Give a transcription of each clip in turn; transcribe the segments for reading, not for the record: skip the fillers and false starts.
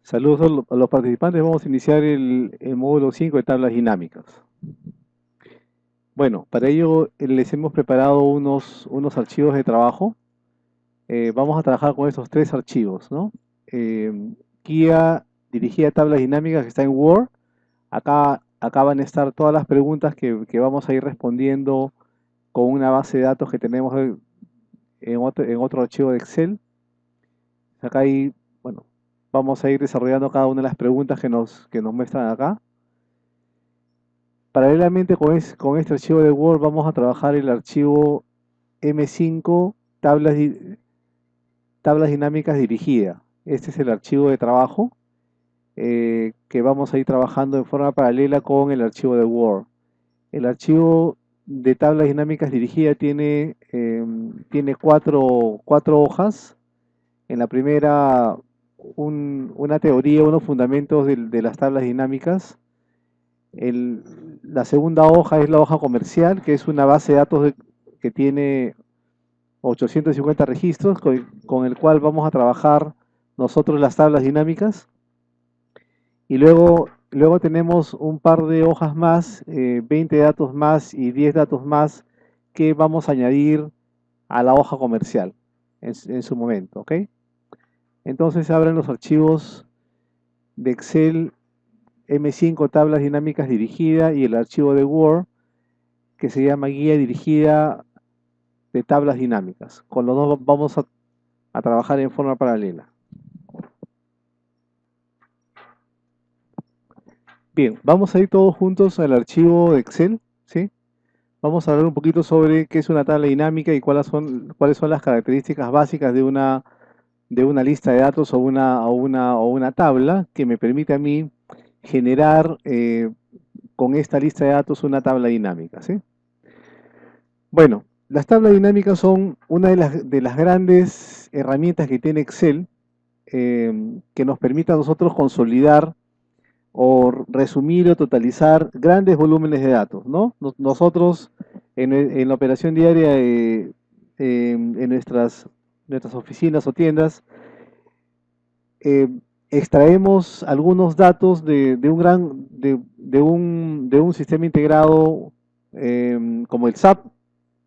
Saludos a los participantes. Vamos a iniciar el módulo 5 de tablas dinámicas. Bueno, para ello les hemos preparado unos archivos de trabajo. Vamos a trabajar con estos tres archivos, ¿no? Guía dirigida a tablas dinámicas que está en Word. Acá van a estar todas las preguntas que vamos a ir respondiendo con una base de datos que tenemos en otro archivo de Excel. Acá hay, bueno, vamos a ir desarrollando cada una de las preguntas que nos muestran acá. Paralelamente con este archivo de Word vamos a trabajar el archivo M5 tablas dinámicas dirigida. Este es el archivo de trabajo que vamos a ir trabajando en forma paralela con el archivo de Word. El archivo de tablas dinámicas dirigida tiene cuatro hojas. En la primera, una teoría, unos fundamentos de las tablas dinámicas. La segunda hoja es la hoja comercial, que es una base de datos que tiene 850 registros, con el cual vamos a trabajar nosotros las tablas dinámicas. Y luego tenemos un par de hojas más, 20 datos más y 10 datos más, que vamos a añadir a la hoja comercial en su momento, ¿ok? Entonces abren los archivos de Excel M5 tablas dinámicas dirigida y el archivo de Word que se llama guía dirigida de tablas dinámicas. Con los dos vamos a trabajar en forma paralela. Bien, vamos a ir todos juntos al archivo de Excel, ¿sí? Vamos a hablar un poquito sobre qué es una tabla dinámica y cuáles son las características básicas de una lista de datos o una tabla que me permite a mí generar con esta lista de datos una tabla dinámica, ¿sí? Bueno, las tablas dinámicas son una de las grandes herramientas que tiene Excel que nos permite a nosotros consolidar o resumir o totalizar grandes volúmenes de datos, ¿no? Nosotros en la operación diaria en nuestras oficinas o tiendas extraemos algunos datos de un sistema integrado como el SAP,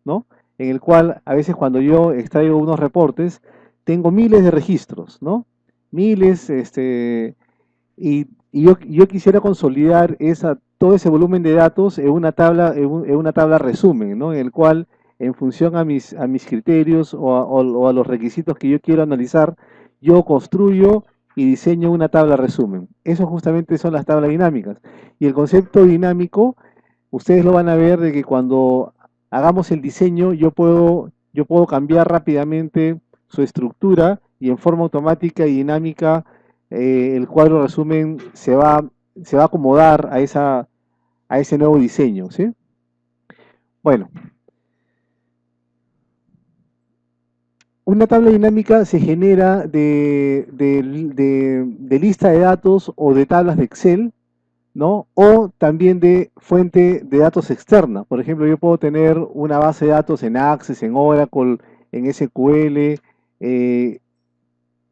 ¿no? En el cual a veces cuando yo extraigo unos reportes tengo miles de registros, ¿no? Miles, y yo quisiera consolidar todo ese volumen de datos en una tabla, en una tabla resumen, ¿no? En el cual, en función a mis criterios o a los requisitos que yo quiero analizar, yo construyo y diseño una tabla resumen. Eso justamente son las tablas dinámicas. Y el concepto dinámico, ustedes lo van a ver de que cuando hagamos el diseño, yo puedo cambiar rápidamente su estructura y en forma automática y dinámica el cuadro resumen se va a acomodar a ese nuevo diseño, ¿sí? Bueno, una tabla dinámica se genera de lista de datos o de tablas de Excel, ¿no? O también de fuente de datos externa. Por ejemplo, yo puedo tener una base de datos en Access, en Oracle, en SQL.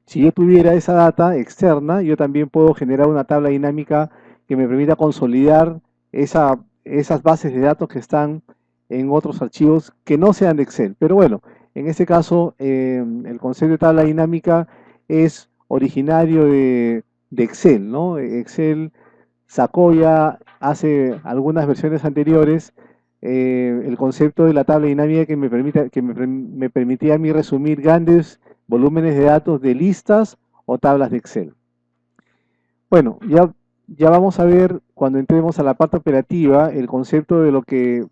Si yo tuviera esa data externa, yo también puedo generar una tabla dinámica que me permita consolidar esas bases de datos que están en otros archivos que no sean de Excel. Pero bueno, en este caso, el concepto de tabla dinámica es originario de Excel, ¿no? Excel sacó ya hace algunas versiones anteriores el concepto de la tabla dinámica que me permitía a mí resumir grandes volúmenes de datos de listas o tablas de Excel. Bueno, ya vamos a ver cuando entremos a la parte operativa el concepto de lo que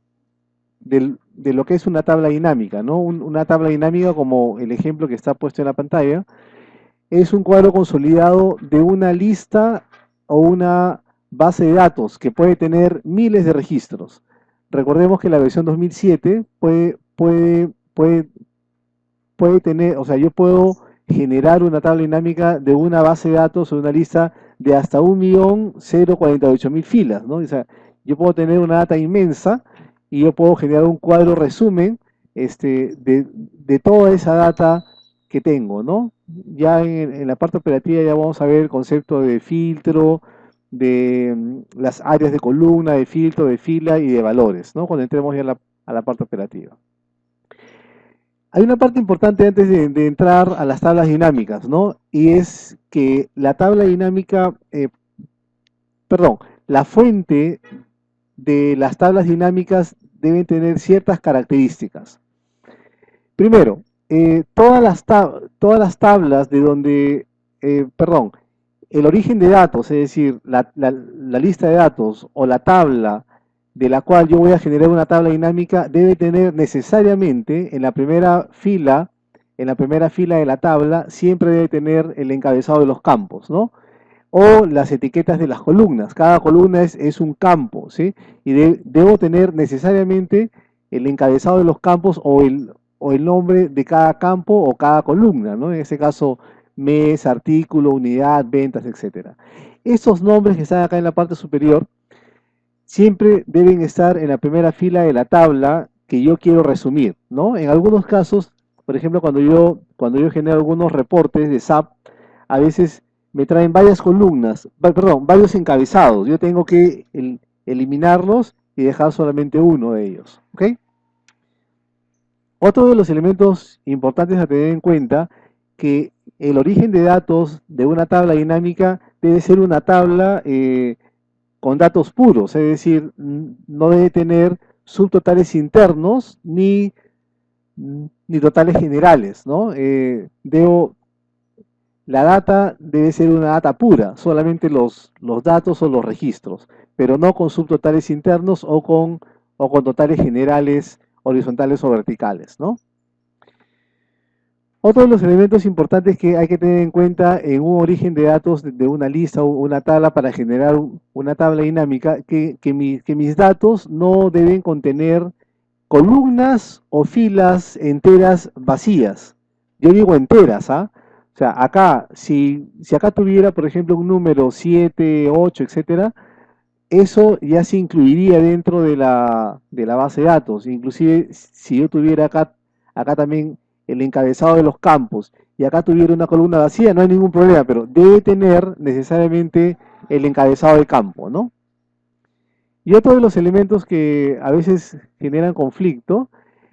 es una tabla dinámica, ¿no? Una tabla dinámica, como el ejemplo que está puesto en la pantalla, es un cuadro consolidado de una lista o una base de datos que puede tener miles de registros. Recordemos que la versión 2007 puede tener, o sea, yo puedo generar una tabla dinámica de una base de datos o una lista de hasta 1.048.000 filas, ¿no? O sea, yo puedo tener una data inmensa y yo puedo generar un cuadro resumen de toda esa data que tengo, ¿no? Ya en la parte operativa ya vamos a ver el concepto de filtro, de las áreas de columna, de filtro, de fila y de valores, ¿no? Cuando entremos ya a la parte operativa. Hay una parte importante antes de entrar a las tablas dinámicas, ¿no? Y es que la tabla dinámica, perdón, la fuente de las tablas dinámicas deben tener ciertas características. Primero, todas las tablas de donde, perdón, el origen de datos, es decir, la lista de datos o la tabla de la cual yo voy a generar una tabla dinámica, debe tener necesariamente en la primera fila de la tabla, siempre debe tener el encabezado de los campos, ¿no? O las etiquetas de las columnas. Cada columna es un campo, ¿sí? Y debo tener necesariamente el encabezado de los campos o el nombre de cada campo o cada columna, ¿no? En ese caso, mes, artículo, unidad, ventas, etcétera. Estos nombres que están acá en la parte superior siempre deben estar en la primera fila de la tabla que yo quiero resumir, ¿no? En algunos casos, por ejemplo, cuando yo genero algunos reportes de SAP, a veces me traen varias columnas, perdón, varios encabezados. Yo tengo que eliminarlos y dejar solamente uno de ellos, ¿ok? Otro de los elementos importantes a tener en cuenta que el origen de datos de una tabla dinámica debe ser una tabla con datos puros, es decir, no debe tener subtotales internos ni totales generales, ¿no? La data debe ser una data pura, solamente los datos o los registros, pero no con subtotales internos o con totales generales, horizontales o verticales, ¿no? Otro de los elementos importantes que hay que tener en cuenta en un origen de datos de una lista o una tabla para generar una tabla dinámica, que mis datos no deben contener columnas o filas enteras vacías. Yo digo enteras, ¿ah? O sea, acá, si acá tuviera, por ejemplo, un número 7, 8, etcétera, eso ya se incluiría dentro de la base de datos. Inclusive, si yo tuviera acá también el encabezado de los campos y acá tuviera una columna vacía, no hay ningún problema, pero debe tener necesariamente el encabezado de campo, ¿no? Y otro de los elementos que a veces generan conflicto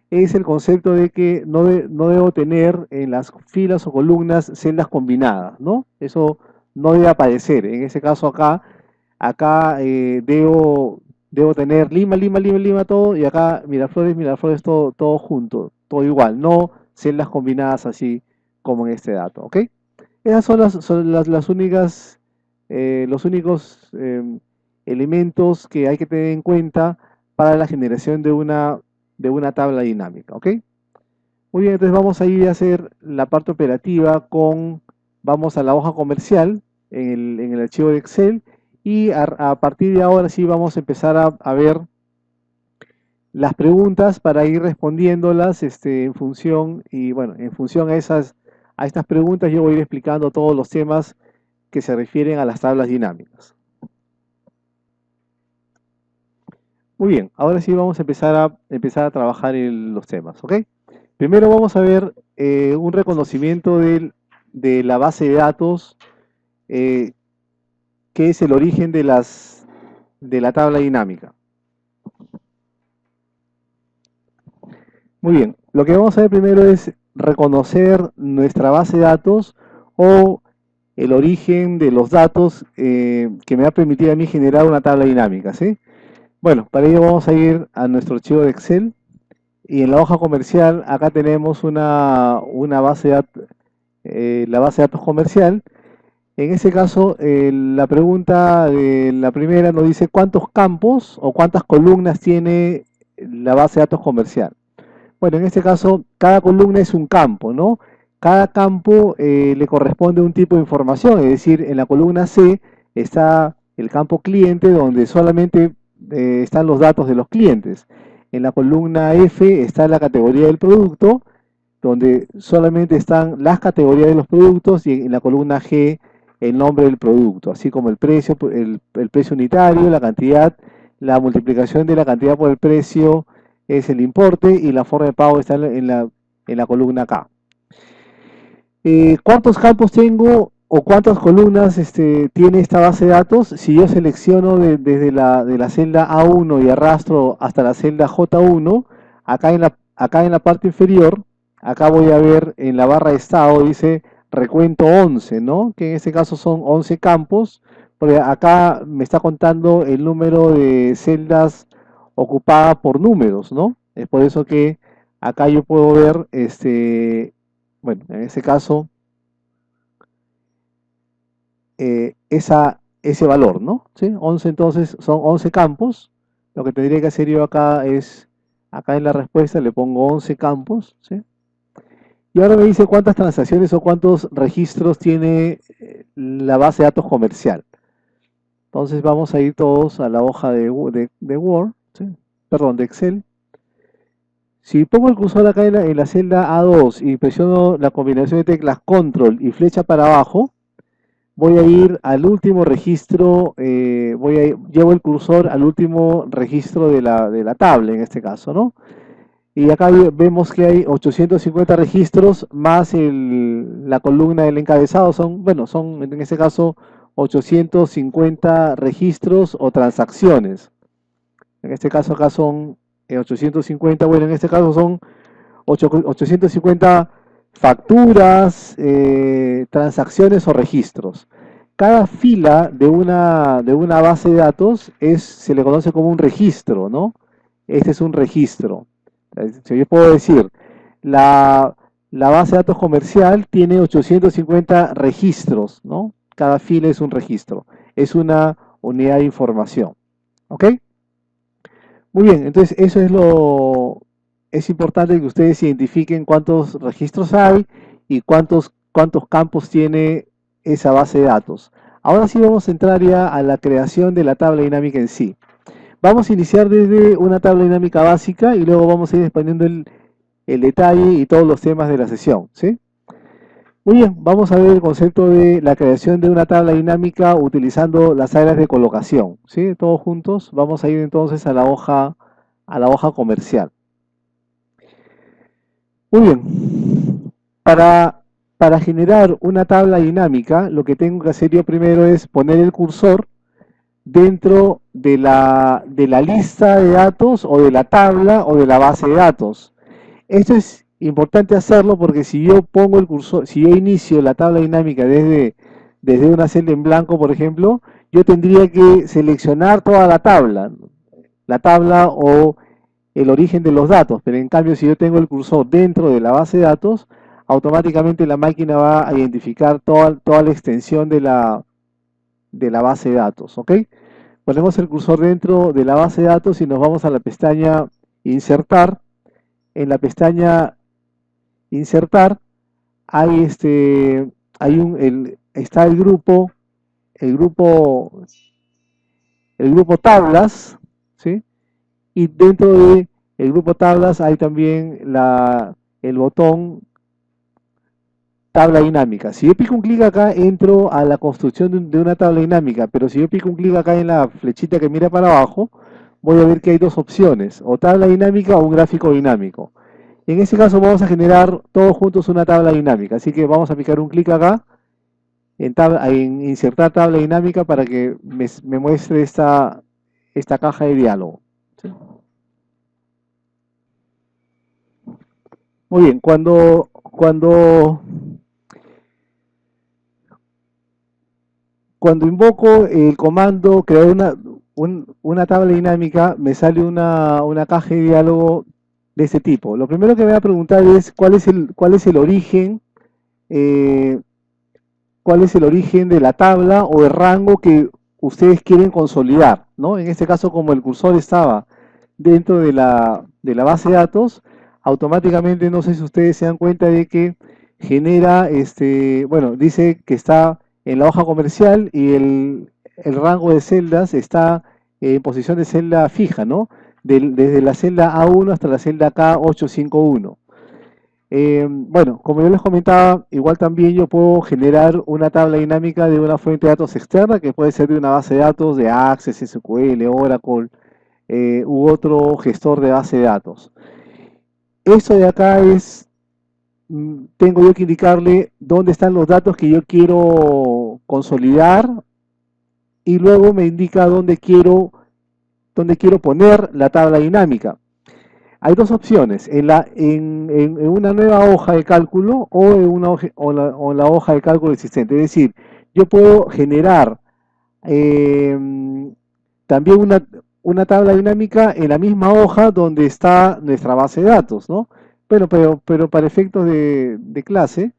es el concepto de que no debo tener en las filas o columnas celdas combinadas, ¿no? Eso no debe aparecer. En ese caso acá debo tener Lima, Lima, Lima, Lima, todo, y acá Miraflores, Miraflores, todo junto, todo igual, no celdas combinadas así como en este dato, ¿ok? Esas son las únicas, los únicos elementos que hay que tener en cuenta para la generación de una tabla dinámica, ¿ok? Muy bien, entonces vamos a ir a hacer la parte operativa vamos a la hoja comercial en el archivo de Excel y a partir de ahora sí vamos a empezar a ver las preguntas para ir respondiéndolas en función, y bueno, en función a estas preguntas yo voy a ir explicando todos los temas que se refieren a las tablas dinámicas. Muy bien, ahora sí vamos a empezar a trabajar en los temas, ¿ok? Primero vamos a ver un reconocimiento de la base de datos, que es el origen de la tabla dinámica. Muy bien, lo que vamos a ver primero es reconocer nuestra base de datos o el origen de los datos que me va a permitir a mí generar una tabla dinámica, ¿sí? Bueno, para ello vamos a ir a nuestro archivo de Excel y en la hoja comercial acá tenemos una base de datos, la base de datos comercial. En ese caso, la pregunta de la primera nos dice cuántos campos o cuántas columnas tiene la base de datos comercial. Bueno, en este caso, cada columna es un campo, ¿no? Cada campo le corresponde un tipo de información, es decir, en la columna C está el campo cliente, donde solamente están los datos de los clientes. En la columna F está la categoría del producto, donde solamente están las categorías de los productos, y en la columna G el nombre del producto, así como el precio, el precio unitario, la cantidad, la multiplicación de la cantidad por el precio es el importe, y la forma de pago está en la columna K. ¿Cuántos campos tengo o cuántas columnas tiene esta base de datos? Si yo selecciono desde de la celda A1 y arrastro hasta la celda J1, acá en la parte inferior, acá voy a ver en la barra de estado, dice recuento 11, ¿no? Que en este caso son 11 campos, porque acá me está contando el número de celdas ocupadas por números, ¿no? Es por eso que acá yo puedo ver, bueno, en este caso, ese valor, ¿no? ¿Sí? 11 entonces son 11 campos. Lo que tendría que hacer yo acá es, acá en la respuesta le pongo 11 campos, ¿sí? Y ahora me dice cuántas transacciones o cuántos registros tiene la base de datos comercial. Entonces vamos a ir todos a la hoja de Word, ¿sí? Perdón, de Excel. Si pongo el cursor acá en la celda A2 y presiono la combinación de teclas Control y flecha para abajo, voy a ir al último registro, llevo el cursor al último registro de la tabla en este caso, ¿no? Y acá vemos que hay 850 registros más la columna del encabezado, son en este caso 850 registros o transacciones. En este caso acá son 850, bueno, en este caso son 850 facturas, transacciones o registros. Cada fila de una base de datos se le conoce como un registro, ¿no? Este es un registro. Yo puedo decir, la, la base de datos comercial tiene 850 registros, ¿no? Cada fila es un registro. Es una unidad de información. ¿Ok? Muy bien, entonces es importante que ustedes identifiquen cuántos registros hay y cuántos campos tiene esa base de datos. Ahora sí vamos a entrar ya a la creación de la tabla dinámica en sí. Vamos a iniciar desde una tabla dinámica básica y luego vamos a ir expandiendo el detalle y todos los temas de la sesión, ¿sí? Muy bien, vamos a ver el concepto de la creación de una tabla dinámica utilizando las áreas de colocación, ¿sí? Todos juntos, vamos a ir entonces a la hoja comercial. Muy bien, para generar una tabla dinámica, lo que tengo que hacer yo primero es poner el cursor dentro de la lista de datos o de la tabla o de la base de datos. Esto es importante hacerlo porque si yo pongo el cursor, si yo inicio la tabla dinámica desde una celda en blanco, por ejemplo, yo tendría que seleccionar toda la tabla o el origen de los datos, pero en cambio si yo tengo el cursor dentro de la base de datos, automáticamente la máquina va a identificar toda la extensión de la base de datos, ¿ok? Ponemos el cursor dentro de la base de datos y nos vamos a la pestaña Insertar. En la pestaña Insertar hay está el grupo, el grupo tablas, ¿sí? Y dentro de el grupo tablas hay también el botón tabla dinámica. Si yo pico un clic acá, entro a la construcción de una tabla dinámica, pero si yo pico un clic acá en la flechita que mira para abajo, voy a ver que hay dos opciones, o tabla dinámica o un gráfico dinámico. En este caso vamos a generar todos juntos una tabla dinámica, así que vamos a picar un clic acá en insertar tabla dinámica para que me muestre esta caja de diálogo. ¿Sí? Muy bien, cuando invoco el comando crear una tabla dinámica, me sale una caja de diálogo de este tipo. Lo primero que me va a preguntar es cuál es el origen, eh, cuál es el origen de la tabla o el rango que ustedes quieren consolidar, ¿no? En este caso, como el cursor estaba dentro de la base de datos, automáticamente, no sé si ustedes se dan cuenta de que genera, bueno, dice que está en la hoja comercial y el rango de celdas está en posición de celda fija, ¿no? Desde la celda A1 hasta la celda K851. Bueno, como yo les comentaba, igual también yo puedo generar una tabla dinámica de una fuente de datos externa que puede ser de una base de datos de Access, SQL, Oracle u otro gestor de base de datos. Esto de acá es tengo yo que indicarle dónde están los datos que yo quiero consolidar y luego me indica dónde quiero poner la tabla dinámica. Hay dos opciones, en una nueva hoja de cálculo o en la hoja de cálculo existente. Es decir, yo puedo generar eh, también una tabla dinámica en la misma hoja donde está nuestra base de datos, ¿no? Bueno, pero para efectos de clase,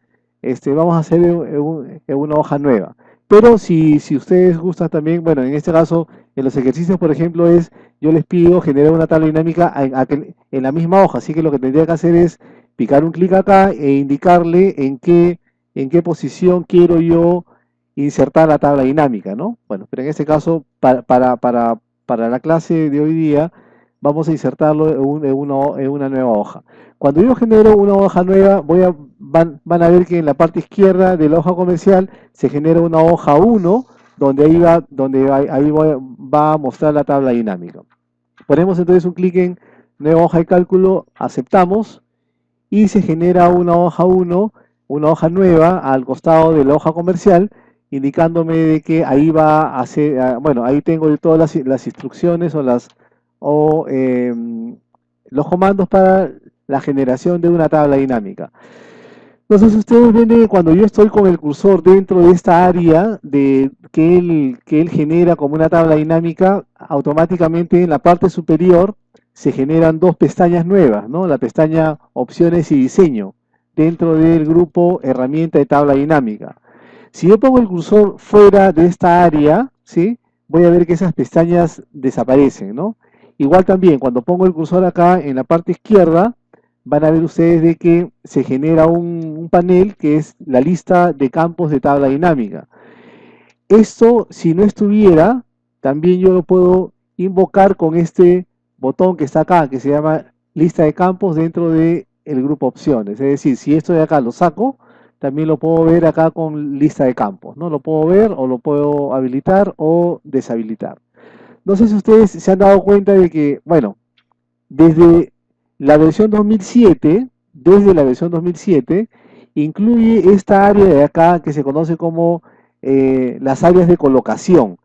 vamos a hacer en una hoja nueva. Pero si ustedes gustan también, bueno, en este caso, en los ejercicios, por ejemplo, yo les pido generar una tabla dinámica en la misma hoja. Así que lo que tendría que hacer es picar un clic acá e indicarle en qué posición quiero yo insertar la tabla dinámica, ¿no? Bueno, pero en este caso, para la clase de hoy día, vamos a insertarlo en una nueva hoja. Cuando yo genero una hoja nueva, van a ver que en la parte izquierda de la hoja comercial se genera una hoja 1, va a mostrar la tabla dinámica. Ponemos entonces un clic en nueva hoja de cálculo, aceptamos, y se genera una hoja 1, una hoja nueva al costado de la hoja comercial, indicándome de que ahí va a ser, bueno, ahí tengo todas las instrucciones los comandos para la generación de una tabla dinámica. Entonces ustedes ven que cuando yo estoy con el cursor dentro de esta área que él genera como una tabla dinámica, automáticamente en la parte superior se generan dos pestañas nuevas, ¿no? La pestaña Opciones y Diseño, dentro del grupo Herramienta de tabla dinámica. Si yo pongo el cursor fuera de esta área, ¿sí? Voy a ver que esas pestañas desaparecen, ¿no? Igual también, cuando pongo el cursor acá en la parte izquierda, van a ver ustedes de que se genera un panel que es la lista de campos de tabla dinámica. Esto, si no estuviera, también yo lo puedo invocar con este botón que está acá, que se llama lista de campos dentro del grupo opciones. Es decir, si esto de acá lo saco, también lo puedo ver acá con lista de campos, ¿no? Lo puedo ver o lo puedo habilitar o deshabilitar. No sé si ustedes se han dado cuenta de que, bueno, desde la versión 2007, incluye esta área de acá que se conoce como las áreas de colocación.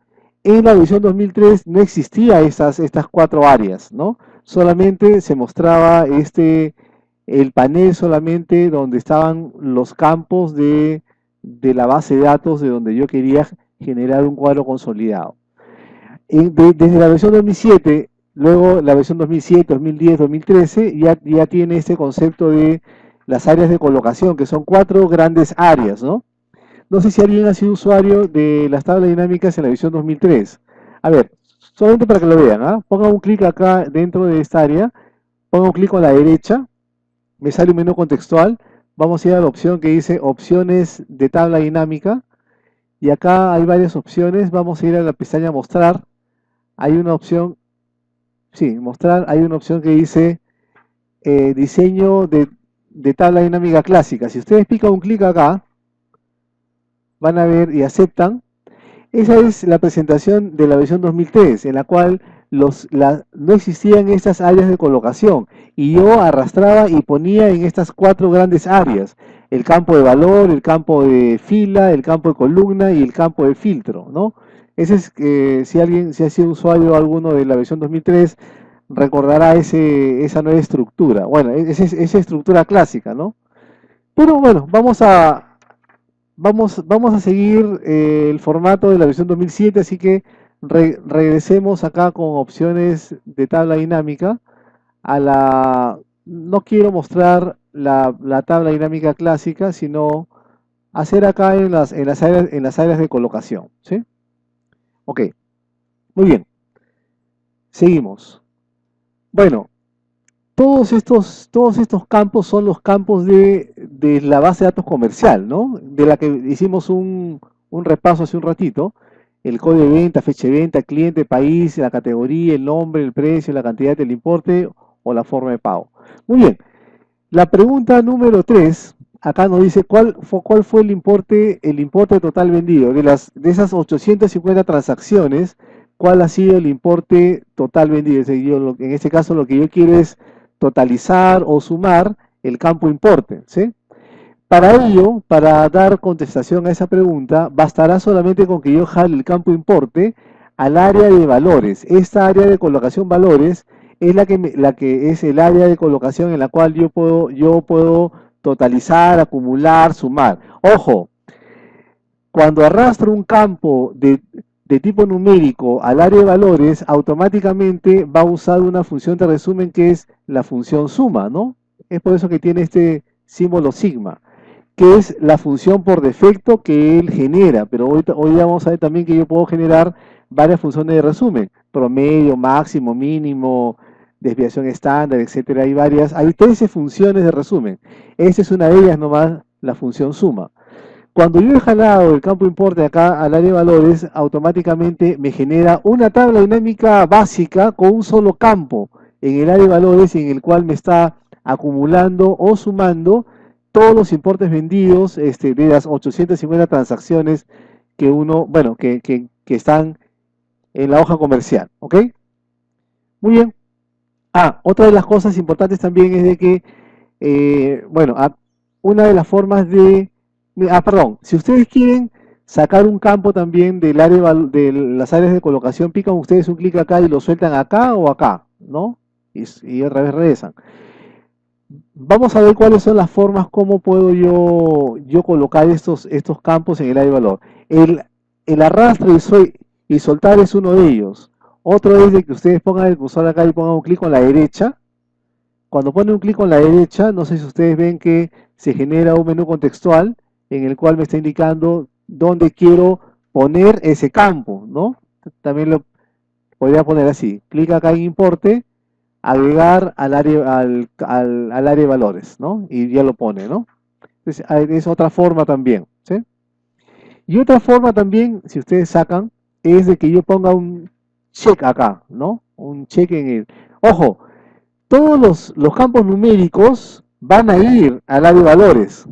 En la versión 2003 no existía estas cuatro áreas, ¿no? Solamente se mostraba el panel solamente donde estaban los campos de la base de datos de donde yo quería generar un cuadro consolidado. Desde la versión 2007, luego la versión 2007, 2010, 2013, ya tiene este concepto de las áreas de colocación, que son cuatro grandes áreas, ¿no? No sé si alguien ha sido usuario de las tablas dinámicas en la versión 2003. A ver, solamente para que lo vean, ¿ah? Pongan un clic acá dentro de esta área, pongan un clic a la derecha, me sale un menú contextual, vamos a ir a la opción que dice opciones de tabla dinámica, y acá hay varias opciones, vamos a ir a la pestaña mostrar, hay una opción, sí, mostrar, hay una opción que dice diseño de tabla dinámica clásica. Si ustedes pican un clic acá, van a ver y aceptan. Esa es la presentación de la versión 2003, en la cual no existían estas áreas de colocación y yo arrastraba y ponía en estas cuatro grandes áreas: el campo de valor, el campo de fila, el campo de columna y el campo de filtro, ¿no? Ese es, si ha sido usuario alguno de la versión 2003, recordará esa nueva estructura. Bueno, esa estructura clásica, ¿no? Pero bueno, vamos a seguir el formato de la versión 2007, así que regresemos acá con opciones de tabla dinámica. No quiero mostrar la tabla dinámica clásica, sino hacer acá en las áreas de colocación, ¿sí? Ok, muy bien. Seguimos. Bueno, todos estos campos son los campos de la base de datos comercial, ¿no? De la que hicimos un repaso hace un ratito. El código de venta, fecha de venta, cliente, país, la categoría, el nombre, el precio, la cantidad del importe o la forma de pago. Muy bien. La pregunta número 3, acá nos dice cuál fue el importe total vendido. De esas 850 transacciones, ¿cuál ha sido el importe total vendido? Es decir, en este caso lo que yo quiero es totalizar o sumar el campo importe, ¿sí? Para ello, para dar contestación a esa pregunta, bastará solamente con que yo jale el campo importe al área de valores. Esta área de colocación valores es la que es el área de colocación en la cual yo puedo totalizar, acumular, sumar. Ojo, cuando arrastro un campo de tipo numérico al área de valores, automáticamente va a usar una función de resumen que es la función suma, ¿no? Es por eso que tiene este símbolo sigma, que es la función por defecto que él genera. Pero hoy vamos a ver también que yo puedo generar varias funciones de resumen: promedio, máximo, mínimo, desviación estándar, etcétera. Hay 13 funciones de resumen. Esa es una de ellas nomás, la función suma. Cuando yo he jalado el campo importe acá al área de valores, automáticamente me genera una tabla dinámica básica con un solo campo en el área de valores, en el cual me está acumulando o sumando todos los importes vendidos de las 850 transacciones que bueno, que están en la hoja comercial, ¿ok? Muy bien. Otra de las cosas importantes también es de que, bueno, una de las formas perdón, si ustedes quieren sacar un campo también del área de las áreas de colocación, pican ustedes un clic acá y lo sueltan acá o acá, ¿no? Y otra vez regresan. Vamos a ver cuáles son las formas, cómo puedo yo colocar estos campos en el área de valor. El arrastre y soltar es uno de ellos. Otro es de que ustedes pongan el cursor acá y pongan un clic con la derecha. Cuando ponen un clic con la derecha, no sé si ustedes ven que se genera un menú contextual en el cual me está indicando dónde quiero poner ese campo, ¿no? También lo podría poner así: clic acá en importe, agregar al área de valores, ¿no? Y ya lo pone, ¿no? Entonces, es otra forma también, ¿sí? Y otra forma también, si ustedes sacan, es de que yo ponga un check acá, ¿no? Un check en el... Ojo, todos los campos numéricos van a ir al área de valores,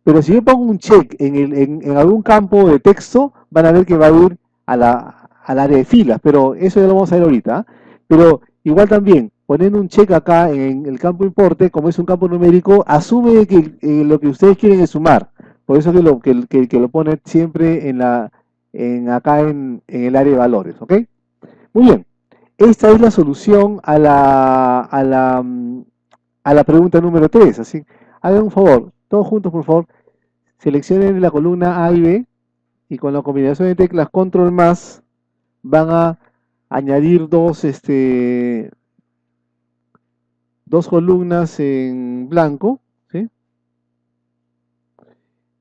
pero si yo pongo un check en algún campo de texto, van a ver que va a ir al área de filas, pero eso ya lo vamos a ver ahorita. Pero igual también, poniendo un check acá en el campo importe, como es un campo numérico, asume que lo que ustedes quieren es sumar. Por eso que lo pone siempre acá en el área de valores, ¿ok? Muy bien. Esta es la solución a la pregunta número 3. Así, hagan un favor, todos juntos por favor, seleccionen la columna A y B y con la combinación de teclas control más van a añadir dos columnas en blanco, ¿sí?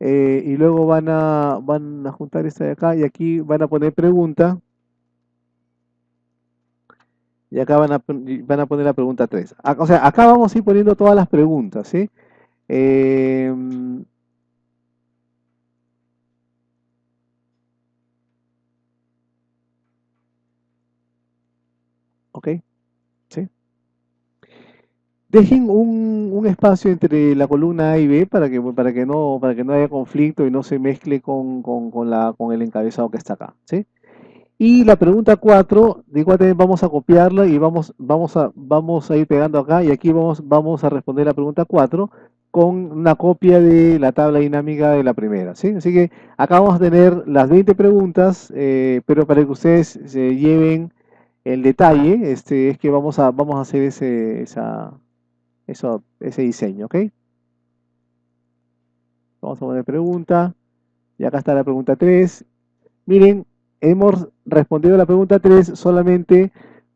Y luego van a juntar esta de acá y aquí van a poner pregunta. Y acá van a poner la pregunta 3. O sea, acá vamos a ir poniendo todas las preguntas, ¿sí? Eh, ok, ¿sí? Dejen un espacio entre la columna A y B para que no haya conflicto y no se mezcle con el encabezado que está acá, ¿sí? Y la pregunta 4, de igual también vamos a copiarla y vamos a ir pegando acá, y aquí vamos a responder la pregunta 4 con una copia de la tabla dinámica de la primera, ¿sí? Así que acá vamos a tener las 20 preguntas, pero para que ustedes se lleven el detalle, es que vamos a hacer ese diseño, ¿ok? Vamos a poner pregunta, y acá está la pregunta 3. Miren, hemos respondido a la pregunta 3 solamente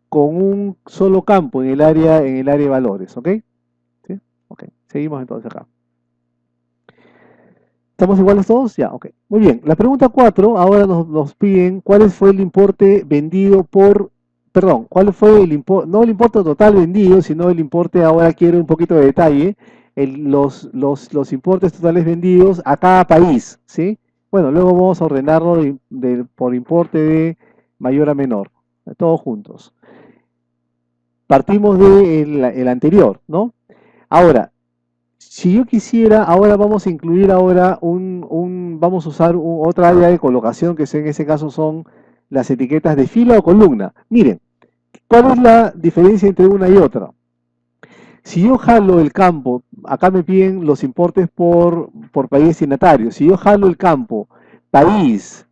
con un solo campo en el área de valores, ¿ok? ¿Sí? Ok, seguimos entonces acá. ¿Estamos iguales todos? Ya, ok. Muy bien, la pregunta 4, ahora nos piden cuál fue el importe vendido perdón, cuál fue el importe, no el importe total vendido, sino el importe, ahora quiero un poquito de detalle, los importes totales vendidos a cada país, ¿sí? Bueno, luego vamos a ordenarlo por importe de mayor a menor, todos juntos. Partimos del anterior, ¿no? Ahora, si yo quisiera, ahora vamos a incluir vamos a usar otra área de colocación, que en ese caso son las etiquetas de fila o columna. Miren, ¿cuál es la diferencia entre una y otra? Si yo jalo el campo, acá me piden los importes por país destinatario. Si yo jalo el campo, país,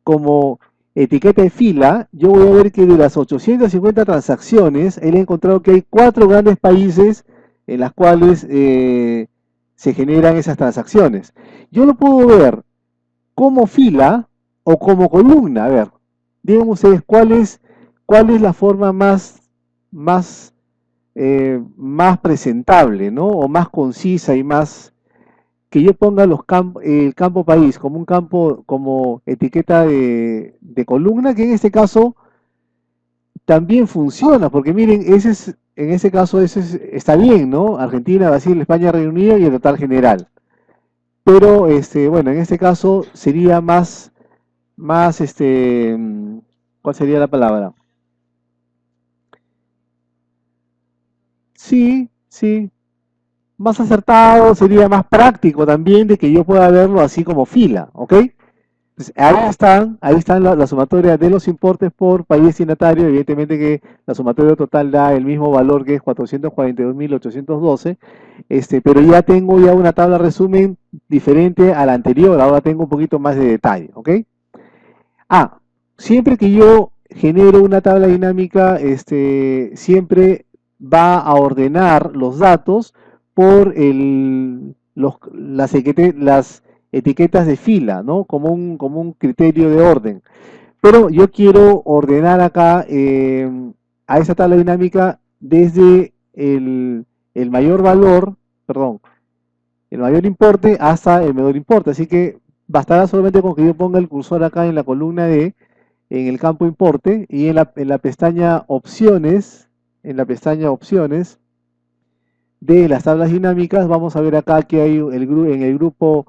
como etiqueta de fila, yo voy a ver que de las 850 transacciones, él ha encontrado que hay cuatro grandes países en las cuales se generan esas transacciones. Yo lo puedo ver como fila o como columna. A ver, díganme ustedes cuál es la forma más presentable, ¿no? O más concisa y más que yo ponga el campo país como un campo, como etiqueta de columna, que en este caso también funciona, porque miren, en ese caso está bien, ¿no? Argentina, Brasil, España, Reino Unido y el total general. Pero, bueno, en este caso sería más, ¿cuál sería la palabra? Sí, sí, más acertado, sería más práctico también de que yo pueda verlo así como fila, ¿ok? Pues ahí están la sumatoria de los importes por país destinatario. Evidentemente que la sumatoria total da el mismo valor que es 442.812, pero ya tengo ya una tabla resumen diferente a la anterior. Ahora tengo un poquito más de detalle, ¿ok? Ah, siempre que yo genero una tabla dinámica, siempre va a ordenar los datos por las etiquetas de fila, ¿no? Como un criterio de orden. Pero yo quiero ordenar acá a esa tabla dinámica desde el mayor valor, perdón, el mayor importe hasta el menor importe. Así que bastará solamente con que yo ponga el cursor acá en la columna D, en el campo importe y en la pestaña opciones, en la pestaña opciones de las tablas dinámicas, vamos a ver acá que hay en el grupo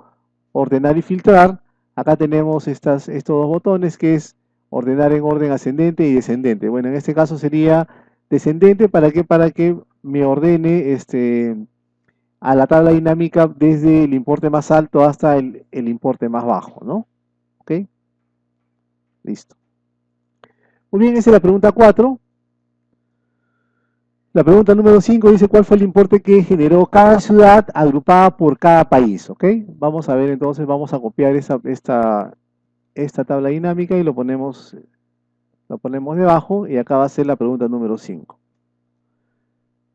ordenar y filtrar. Acá tenemos estos dos botones que es ordenar en orden ascendente y descendente. Bueno, en este caso sería descendente. Para que me ordene a la tabla dinámica desde el importe más alto hasta el importe más bajo, ¿no? ¿Ok? Listo. Muy bien, esa es la pregunta 4. La pregunta número 5 dice cuál fue el importe que generó cada ciudad agrupada por cada país, ¿ok? Vamos a ver entonces, vamos a copiar esta tabla dinámica y lo ponemos debajo y acá va a ser la pregunta número 5.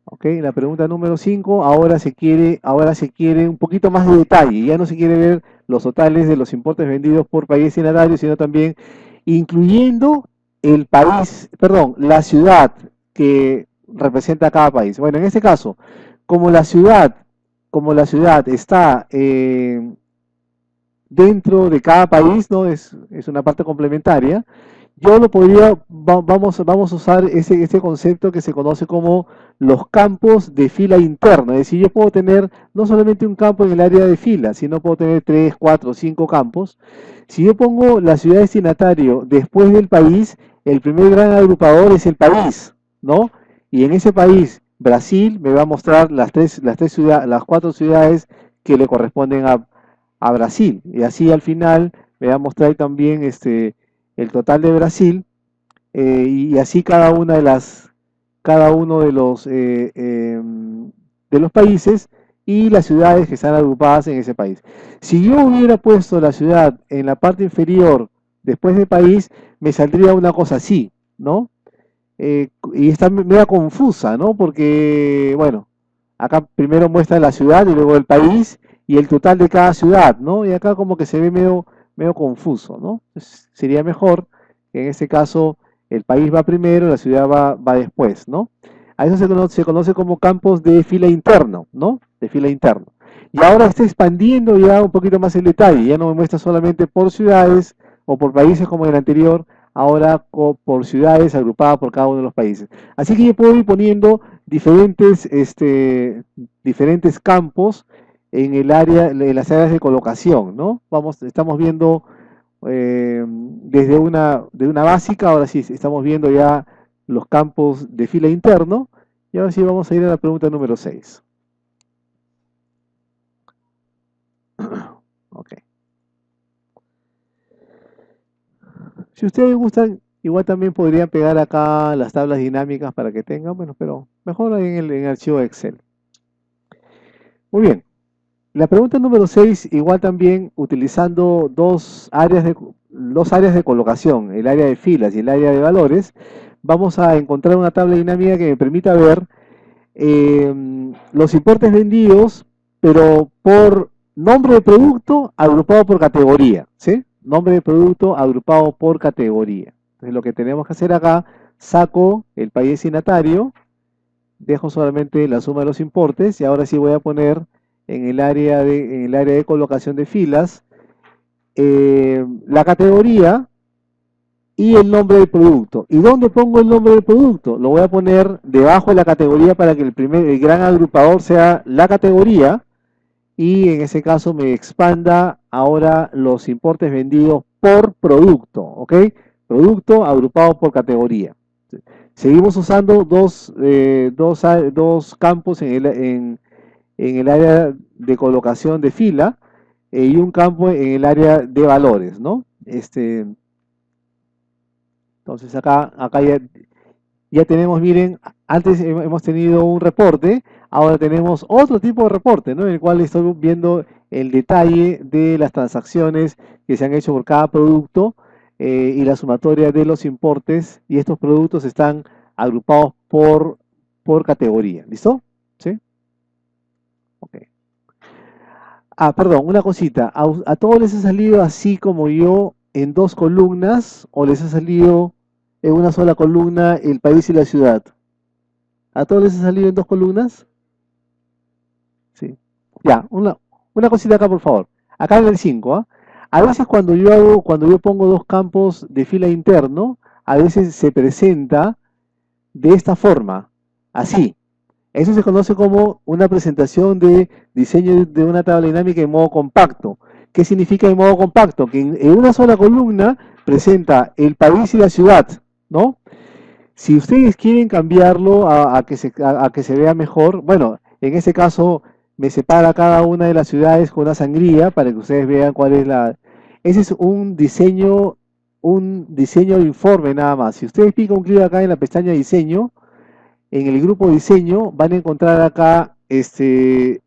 ¿Ok? La pregunta número 5 ahora se quiere un poquito más de detalle, ya no se quiere ver los totales de los importes vendidos por país destinatario, sino también incluyendo el país, perdón, la ciudad que representa a cada país. Bueno, en este caso, como la ciudad, como la ciudad está dentro de cada país, ¿no? Es una parte complementaria. Yo lo podría, vamos a usar ese concepto que se conoce como los campos de fila interno. Es decir, yo puedo tener no solamente un campo en el área de fila, sino puedo tener 3, 4, 5 campos. Si yo pongo la ciudad destinatario después del país, el primer gran agrupador es el país, ¿no? Y en ese país, Brasil me va a mostrar las cuatro ciudades que le corresponden a Brasil. Y así al final me va a mostrar también el total de Brasil y así cada uno de los países y las ciudades que están agrupadas en ese país. Si yo hubiera puesto la ciudad en la parte inferior después del país, me saldría una cosa así, ¿no? Y está media confusa, ¿no? Porque, bueno, acá primero muestra la ciudad y luego el país y el total de cada ciudad, ¿no? Y acá como que se ve medio confuso, ¿no? Entonces, sería mejor que en este caso el país va primero, la ciudad va después, ¿no? A eso se conoce como campos de fila interno, ¿no? De fila interno. Y ahora está expandiendo ya un poquito más el detalle, ya no me muestra solamente por ciudades o por países como el anterior, ahora por ciudades agrupadas por cada uno de los países. Así que yo puedo ir poniendo diferentes campos en las áreas de colocación, ¿no? Estamos viendo de una básica, ahora sí estamos viendo ya los campos de fila interno, y ahora sí vamos a ir a la pregunta número 6. Ok. Si ustedes gustan, Igual también podrían pegar acá las tablas dinámicas para que tengan, bueno, pero mejor en el archivo Excel. Muy bien. La pregunta número 6, igual también utilizando dos áreas de colocación, el área de filas y el área de valores, vamos a encontrar una tabla dinámica que me permita ver los importes vendidos, pero por nombre de producto agrupado por categoría, ¿sí? Nombre de producto agrupado por categoría. Entonces lo que tenemos que hacer acá, saco el país destinatario, dejo solamente la suma de los importes y ahora sí voy a poner en el área de colocación de filas la categoría y el nombre del producto. ¿Y dónde pongo el nombre del producto? Lo voy a poner debajo de la categoría para que el gran agrupador sea la categoría y en ese caso me expanda ahora los importes vendidos por producto, ¿ok? Producto agrupado por categoría. Seguimos usando dos campos en el área de colocación de fila y un campo en el área de valores, ¿no? Entonces acá ya tenemos, miren, antes hemos tenido un reporte, ahora tenemos otro tipo de reporte, ¿no? En el cual estoy viendo el detalle de las transacciones que se han hecho por cada producto y la sumatoria de los importes, y estos productos están agrupados por categoría, ¿listo? ¿Sí? Ok. Perdón, una cosita. ¿A todos les ha salido así como yo en dos columnas o les ha salido en una sola columna el país y la ciudad? ¿A todos les ha salido en dos columnas? Sí. Ya, una cosita acá, por favor. Acá en el 5, ¿ah? A veces cuando yo pongo dos campos de fila interno, a veces se presenta de esta forma, así. Eso se conoce como una presentación de diseño de una tabla dinámica en modo compacto. ¿Qué significa en modo compacto? Que en una sola columna presenta el país y la ciudad, ¿no? Si ustedes quieren cambiarlo a que se vea mejor, bueno, en este caso me separa cada una de las ciudades con una sangría para que ustedes vean cuál es la... Ese es un diseño de informe nada más. Si ustedes pican un clic acá en la pestaña diseño, en el grupo diseño van a encontrar acá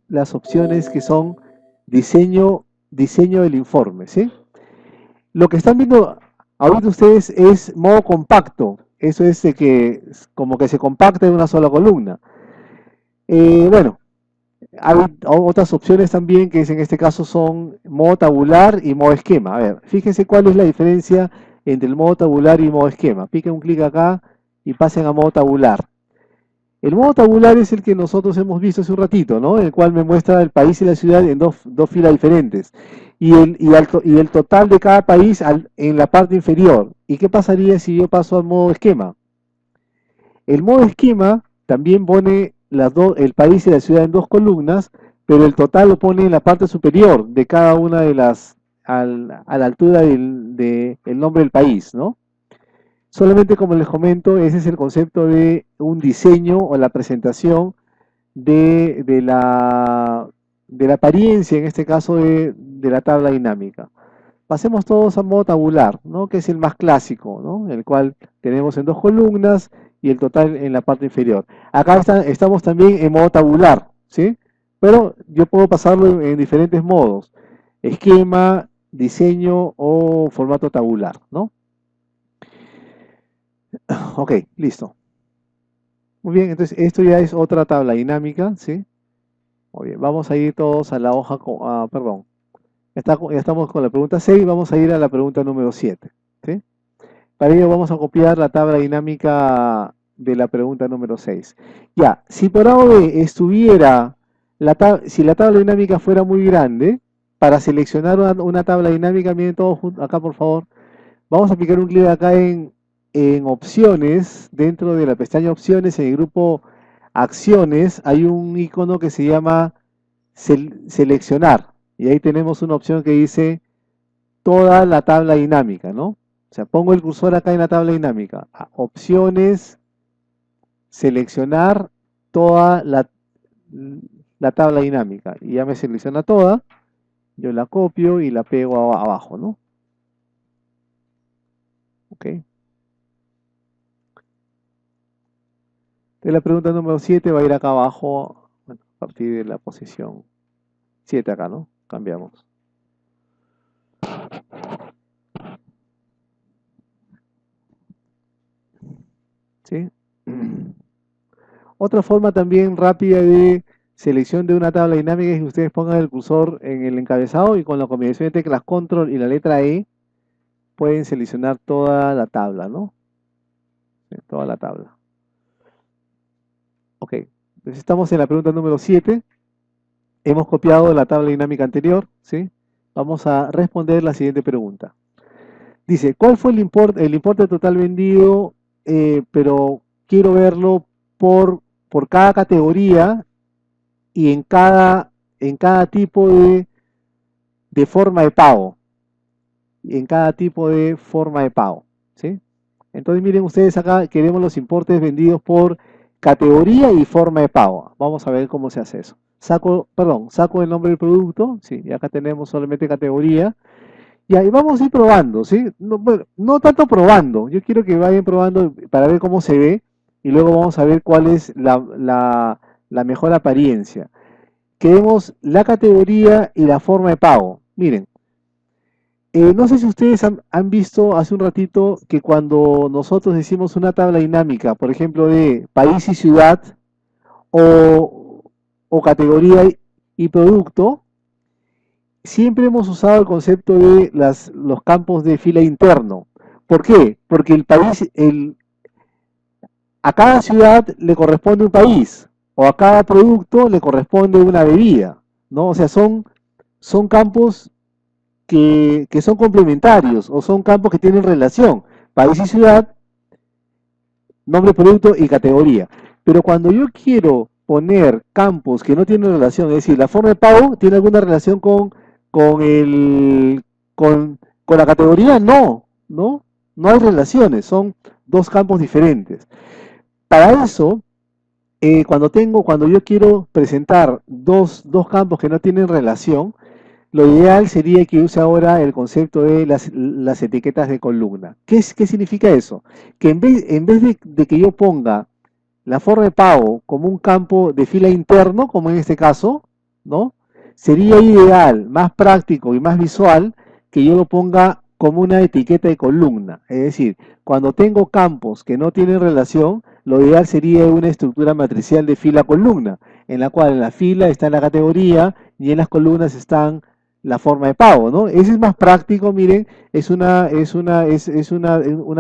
las opciones que son diseño del informe, ¿sí? Lo que están viendo ahorita ustedes es modo compacto. Eso es de que como que se compacta en una sola columna. Bueno, hay otras opciones también que en este caso son modo tabular y modo esquema. A ver, fíjense cuál es la diferencia entre el modo tabular y modo esquema. Piquen un clic acá y pasen a modo tabular. El modo tabular es el que nosotros hemos visto hace un ratito, ¿no? El cual me muestra el país y la ciudad en dos filas diferentes. Y el total de cada país en la parte inferior. ¿Y qué pasaría si yo paso al modo esquema? El modo esquema también pone el país y la ciudad en dos columnas, pero el total lo pone en la parte superior de cada una de a la altura del nombre del país, ¿no? Solamente como les comento, ese es el concepto de un diseño o la presentación de la apariencia, en este caso de la tabla dinámica. Pasemos todos a modo tabular, ¿no? Que es el más clásico, ¿no? El cual tenemos en dos columnas y el total en la parte inferior. Acá estamos también en modo tabular, ¿sí? Pero yo puedo pasarlo en diferentes modos. Esquema, diseño o formato tabular, ¿no? Ok, listo. Muy bien, entonces esto ya es otra tabla dinámica, ¿sí? Muy bien, vamos a ir todos a la hoja, perdón, ya estamos con la pregunta 6, vamos a ir a la pregunta número 7, ¿sí? Para ello vamos a copiar la tabla dinámica de la pregunta número 6. Ya, si por ahora estuviera, si la tabla dinámica fuera muy grande, para seleccionar una tabla dinámica, miren todos acá por favor, vamos a aplicar un clic acá en opciones, dentro de la pestaña opciones, en el grupo acciones, hay un icono que se llama seleccionar. Y ahí tenemos una opción que dice toda la tabla dinámica, ¿no? O sea, pongo el cursor acá en la tabla dinámica. Opciones, seleccionar toda la tabla dinámica. Y ya me selecciona toda. Yo la copio y la pego abajo, ¿no? Ok. de la pregunta número 7 va a ir acá abajo, bueno, a partir de la posición 7 acá, ¿no? Cambiamos. ¿Sí? Otra forma también rápida de selección de una tabla dinámica es que ustedes pongan el cursor en el encabezado y con la combinación de teclas control y la letra E pueden seleccionar toda la tabla, ¿no? Sí, toda la tabla. Ok, entonces estamos en la pregunta número 7. Hemos copiado la tabla dinámica anterior, ¿sí? Vamos a responder la siguiente pregunta. Dice, ¿cuál fue el importe total vendido? Pero quiero verlo por cada categoría y en cada tipo de forma de pago. En cada tipo de forma de pago, ¿sí? Entonces miren ustedes acá, queremos los importes vendidos por categoría y forma de pago. Vamos a ver cómo se hace eso. Saco el nombre del producto, sí, y acá tenemos solamente categoría. Y ahí vamos a ir probando, ¿sí? No, bueno, no tanto probando, yo quiero que vayan probando para ver cómo se ve y luego vamos a ver cuál es la mejor apariencia. Queremos la categoría y la forma de pago. Miren, no sé si ustedes han visto hace un ratito que cuando nosotros decimos una tabla dinámica, por ejemplo, de país y ciudad o categoría y producto, siempre hemos usado el concepto de los campos de fila interno. ¿Por qué? Porque el país, a cada ciudad le corresponde un país, o a cada producto le corresponde una bebida, ¿no? O sea, son campos que son complementarios, o son campos que tienen relación. País y ciudad, nombre, producto y categoría. Pero cuando yo quiero poner campos que no tienen relación, es decir, la forma de pago tiene alguna relación con, el, con la categoría, no hay relaciones, son dos campos diferentes. Para eso, cuando yo quiero presentar dos campos que no tienen relación, lo ideal sería que use ahora el concepto de las etiquetas de columna. ¿Qué significa eso? Que en vez de que yo ponga la forma de pago como un campo de fila interno, como en este caso, ¿no? Sería ideal, más práctico y más visual que yo lo ponga como una etiqueta de columna. Es decir, cuando tengo campos que no tienen relación, lo ideal sería una estructura matricial de fila-columna, en la cual en la fila está la categoría y en las columnas están la forma de pago, ¿no? Ese es más práctico, miren, es una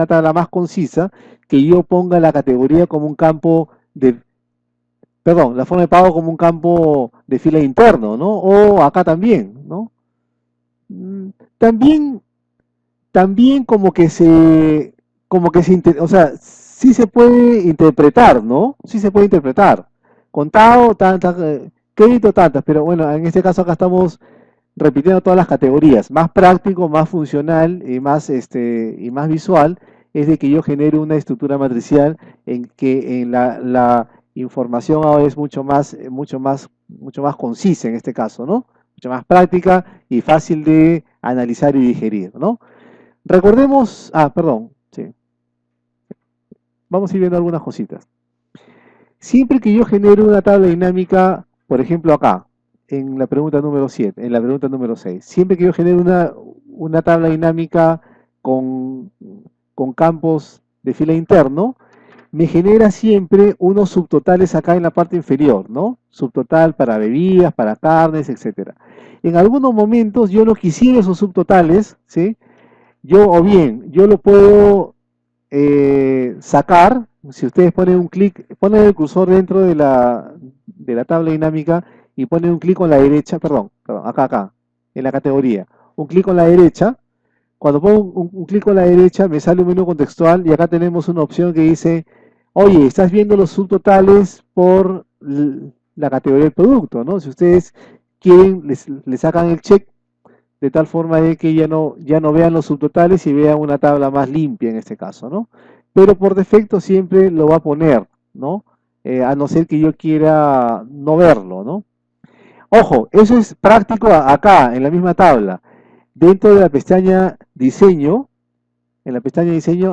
tabla más concisa que yo ponga la categoría como un campo de, perdón, la forma de pago como un campo de fila interno, ¿no? O acá también, ¿no? También, también o sea, sí se puede interpretar, ¿no? Sí se puede interpretar. Contado, tantas, crédito, tantas, pero bueno, en este caso acá estamos repitiendo todas las categorías. Más práctico, más funcional y más visual es de que yo genere una estructura matricial en que en la información ahora es mucho más concisa en este caso, ¿no? Mucho más práctica y fácil de analizar y digerir, ¿no? Recordemos, perdón, sí, vamos a ir viendo algunas cositas. Siempre que yo genere una tabla dinámica, por ejemplo acá, en la pregunta número 7, en la pregunta número 6, siempre que yo genere una tabla dinámica con, con campos de fila interno, me genera siempre unos subtotales acá en la parte inferior, ¿no? Subtotal para bebidas, para carnes, etc. En algunos momentos yo no quisiera esos subtotales, ¿sí? Yo lo puedo sacar, si ustedes ponen un clic, ponen el cursor dentro de la tabla dinámica y ponen un clic con la derecha, perdón, acá, en la categoría, un clic con la derecha. Cuando pongo un clic con la derecha me sale un menú contextual y acá tenemos una opción que dice, oye, estás viendo los subtotales por la categoría del producto, ¿no? Si ustedes quieren, le sacan el check de tal forma de que ya no vean los subtotales y vean una tabla más limpia en este caso, ¿no? Pero por defecto siempre lo va a poner, ¿no? A no ser que yo quiera no verlo, ¿no? Ojo, eso es práctico acá, en la misma tabla. Dentro de la pestaña Diseño,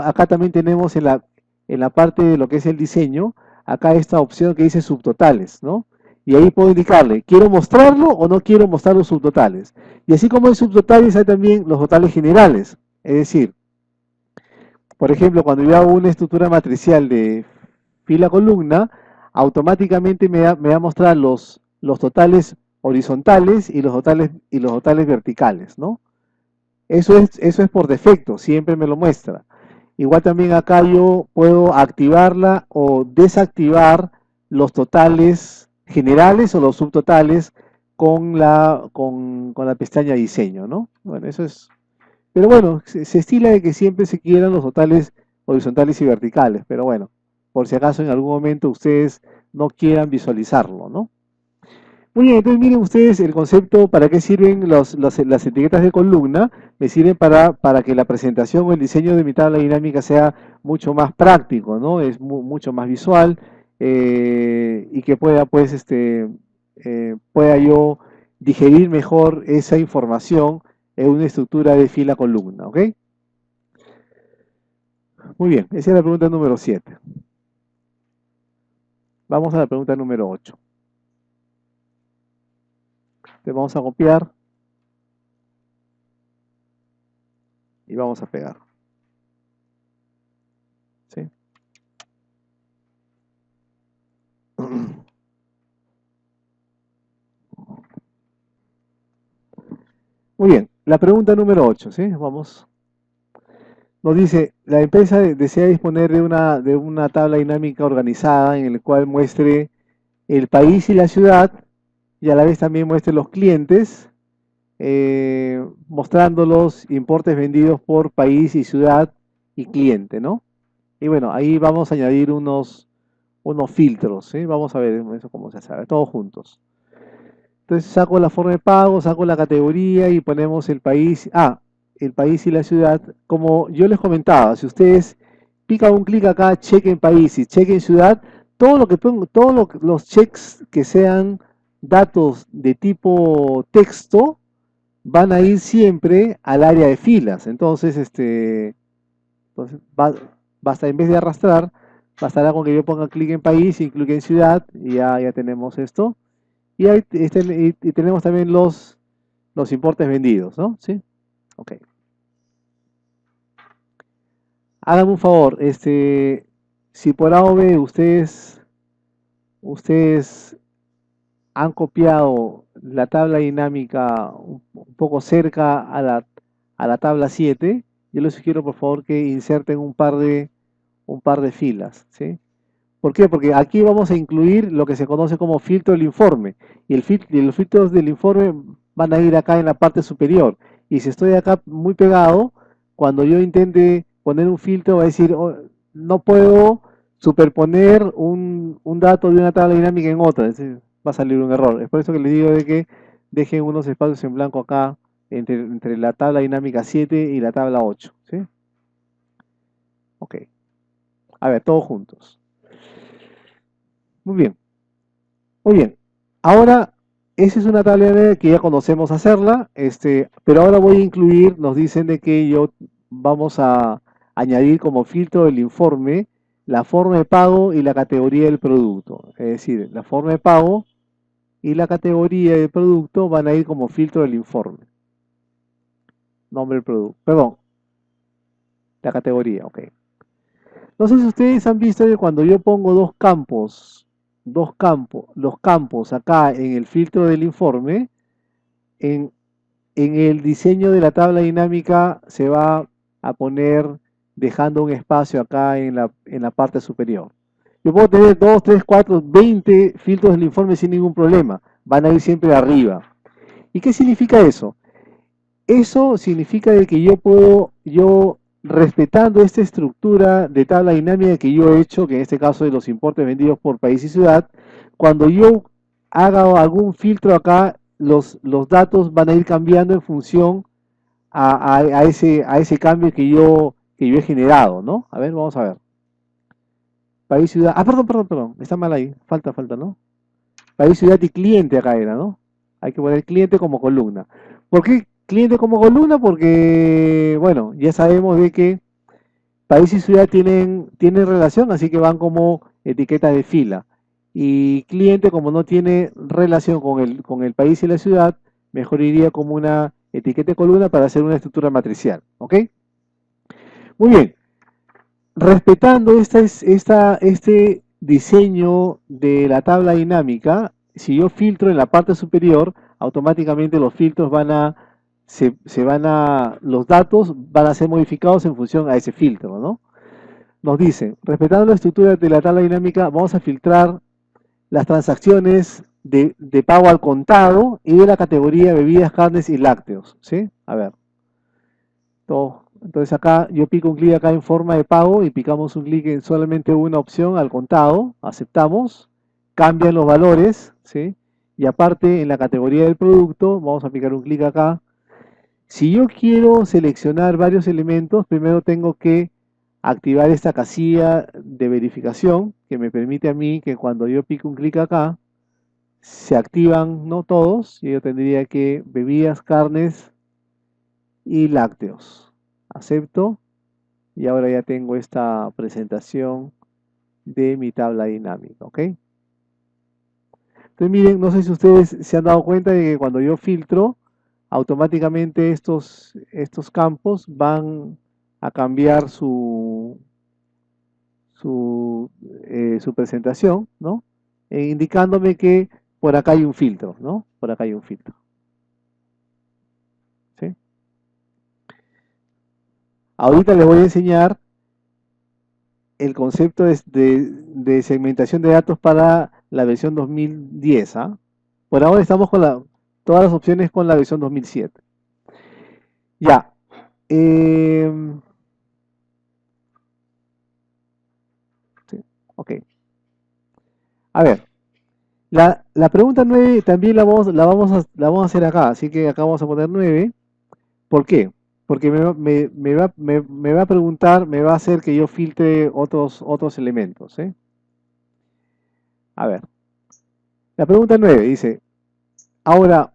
acá también tenemos en la parte de lo que es el diseño, acá esta opción que dice subtotales, ¿no? Y ahí puedo indicarle, ¿quiero mostrarlo o no quiero mostrar los subtotales? Y así como hay subtotales, hay también los totales generales. Es decir, por ejemplo, cuando yo hago una estructura matricial de fila-columna, automáticamente me va a mostrar los totales horizontales y los totales verticales, ¿no? Eso es por defecto, siempre me lo muestra. Igual también acá yo puedo activarla o desactivar los totales generales o los subtotales con la pestaña diseño, ¿no? Bueno, eso es. Pero bueno, se estila de que siempre se quieran los totales horizontales y verticales, pero bueno, por si acaso en algún momento ustedes no quieran visualizarlo, ¿no? Muy bien, entonces miren ustedes el concepto, para qué sirven las etiquetas de columna. Me sirven para que la presentación o el diseño de mi tabla dinámica sea mucho más práctico, ¿no? Es mucho más visual y que pueda, pues, pueda yo digerir mejor esa información en una estructura de fila-columna, ¿ok? Muy bien, esa es la pregunta número 7. Vamos a la pregunta número 8. Entonces vamos a copiar y vamos a pegar. ¿Sí? Muy bien, la pregunta número 8, ¿sí? Vamos. Nos dice, la empresa desea disponer de una tabla dinámica organizada en la cual muestre el país y la ciudad y a la vez también muestre los clientes, mostrando los importes vendidos por país y ciudad y cliente, ¿no? Y bueno, ahí vamos a añadir unos filtros, ¿sí? Vamos a ver eso cómo se hace, todos juntos. Entonces saco la forma de pago, saco la categoría y ponemos el país. El país y la ciudad. Como yo les comentaba, si ustedes pican un clic acá, chequen país y chequen ciudad, todo lo que pongo, los checks que sean datos de tipo texto van a ir siempre al área de filas. Entonces, basta en vez de arrastrar, bastará con que yo ponga clic en país y clic en ciudad y ya tenemos esto. Y ahí y tenemos también los importes vendidos, ¿no? ¿Sí? Ok. Háganme un favor, si por A o B ustedes han copiado la tabla dinámica un poco cerca a la tabla 7, yo les sugiero por favor que inserten un par de filas, ¿sí? ¿Por qué? Porque aquí vamos a incluir lo que se conoce como filtro del informe. Y los filtros del informe van a ir acá en la parte superior. Y si estoy acá muy pegado, cuando yo intente poner un filtro, va a decir, "Oh, no puedo superponer un dato de una tabla dinámica en otra". Es decir, va a salir un error. Es por eso que les digo de que dejen unos espacios en blanco acá entre la tabla dinámica 7 y la tabla 8. ¿Sí? Ok. A ver, todos juntos. Muy bien. Muy bien, ahora esa es una tabla que ya conocemos hacerla, pero ahora voy a incluir, nos dicen de que vamos a añadir como filtro del informe la forma de pago y la categoría del producto. Es decir, la forma de pago y la categoría del producto van a ir como filtro del informe. Nombre del producto, perdón, la categoría, ok. No sé si ustedes han visto que cuando yo pongo los campos acá en el filtro del informe, en, en el diseño de la tabla dinámica se va a poner dejando un espacio acá en la parte superior. Yo puedo tener 2, 3, 4, 20 filtros del informe sin ningún problema. Van a ir siempre arriba. ¿Y qué significa eso? Eso significa de que yo respetando esta estructura de tabla dinámica que yo he hecho, que en este caso de los importes vendidos por país y ciudad, cuando yo haga algún filtro acá, los datos van a ir cambiando en función a ese cambio que yo he generado, ¿no? A ver, vamos a ver. País, ciudad. Perdón. Está mal ahí. Falta, ¿no? País, ciudad y cliente acá era, ¿no? Hay que poner cliente como columna. ¿Por qué cliente como columna? Porque, bueno, ya sabemos de que país y ciudad tienen relación, así que van como etiqueta de fila. Y cliente, como no tiene relación con el país y la ciudad, mejor iría como una etiqueta de columna para hacer una estructura matricial. ¿Ok? Muy bien. Respetando este diseño de la tabla dinámica, si yo filtro en la parte superior, automáticamente los filtros los datos van a ser modificados en función a ese filtro, ¿no? Nos dice, respetando la estructura de la tabla dinámica, vamos a filtrar las transacciones de pago al contado y de la categoría bebidas, carnes y lácteos, ¿sí? A ver, todo. Entonces acá yo pico un clic acá en forma de pago y picamos un clic en solamente una opción al contado, aceptamos, cambian los valores, ¿sí? Y aparte en la categoría del producto, vamos a picar un clic acá. Si yo quiero seleccionar varios elementos, primero tengo que activar esta casilla de verificación que me permite a mí que cuando yo pico un clic acá, se activan no todos, y yo tendría que bebidas, carnes y lácteos. Acepto y ahora ya tengo esta presentación de mi tabla dinámica, ¿ok? Entonces miren, no sé si ustedes se han dado cuenta de que cuando yo filtro, automáticamente estos campos van a cambiar su presentación, ¿no? Indicándome que por acá hay un filtro, ¿no? Por acá hay un filtro, ¿sí? Ahorita les voy a enseñar el concepto de segmentación de datos para la versión 2010, ¿ah? Por ahora estamos con todas las opciones con la versión 2007. Ya. Sí, ok. A ver, la pregunta 9 también la vamos a hacer acá, así que acá vamos a poner 9. ¿Por qué? Porque me va a preguntar, me va a hacer que yo filtre otros elementos, ¿eh? A ver, la pregunta 9 dice, ahora,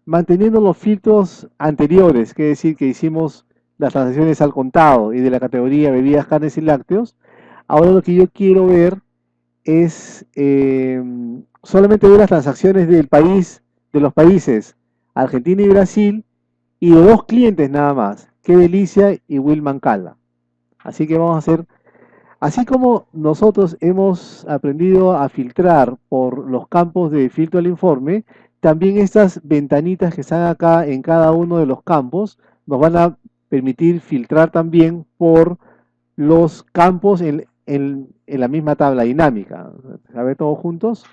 manteniendo los filtros anteriores, que es decir, que hicimos las transacciones al contado y de la categoría bebidas, carnes y lácteos, ahora lo que yo quiero ver es solamente ver las transacciones de los países Argentina y Brasil, y de dos clientes nada más, Qué Delicia y Wilman Cala. Así que vamos a hacer, así como nosotros hemos aprendido a filtrar por los campos de filtro al informe, también estas ventanitas que están acá en cada uno de los campos nos van a permitir filtrar también por los campos en la misma tabla dinámica. A ver todos juntos.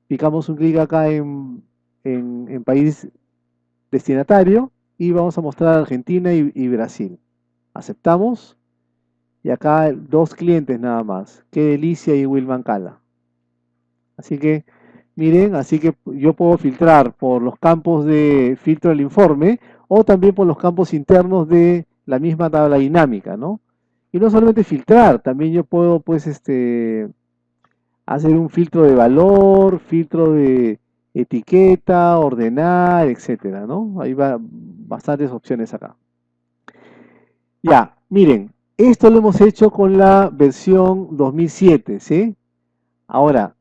Picamos un clic acá en país destinatario y vamos a mostrar Argentina y Brasil. Aceptamos. Y acá dos clientes nada más. Qué Delicia y Wilman Cala. Así que, miren, así que yo puedo filtrar por los campos de filtro del informe o también por los campos internos de la misma tabla dinámica, ¿no? Y no solamente filtrar, también yo puedo, pues, hacer un filtro de valor, filtro de etiqueta, ordenar, etcétera, ¿no? Hay bastantes opciones acá. Ya, miren, esto lo hemos hecho con la versión 2007, ¿sí? Ahora,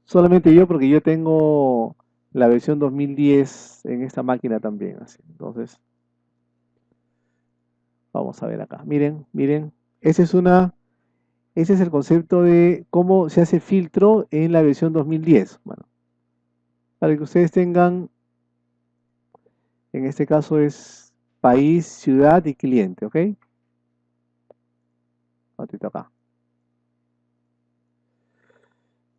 solamente yo porque yo tengo la versión 2010 en esta máquina también, así. Entonces, vamos a ver acá. Miren, miren, ese es el concepto de cómo se hace filtro en la versión 2010. Bueno, para que ustedes tengan, en este caso es país, ciudad y cliente, ¿ok? Un ratito acá.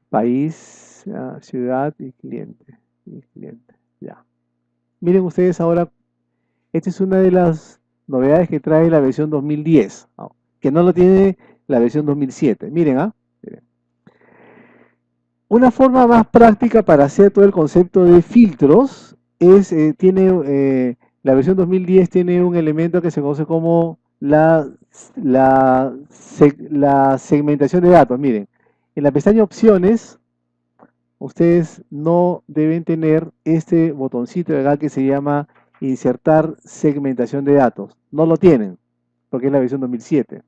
País, ciudad y cliente. Ya. Miren ustedes ahora, esta es una de las novedades que trae la versión 2010, ¿no? Que no lo tiene la versión 2007. Miren, ¿ah? Miren. Una forma más práctica para hacer todo el concepto de filtros es, la versión 2010 tiene un elemento que se conoce como la segmentación de datos. Miren, en la pestaña opciones, ustedes no deben tener este botoncito de acá que se llama insertar segmentación de datos. No lo tienen, porque es la versión 2007.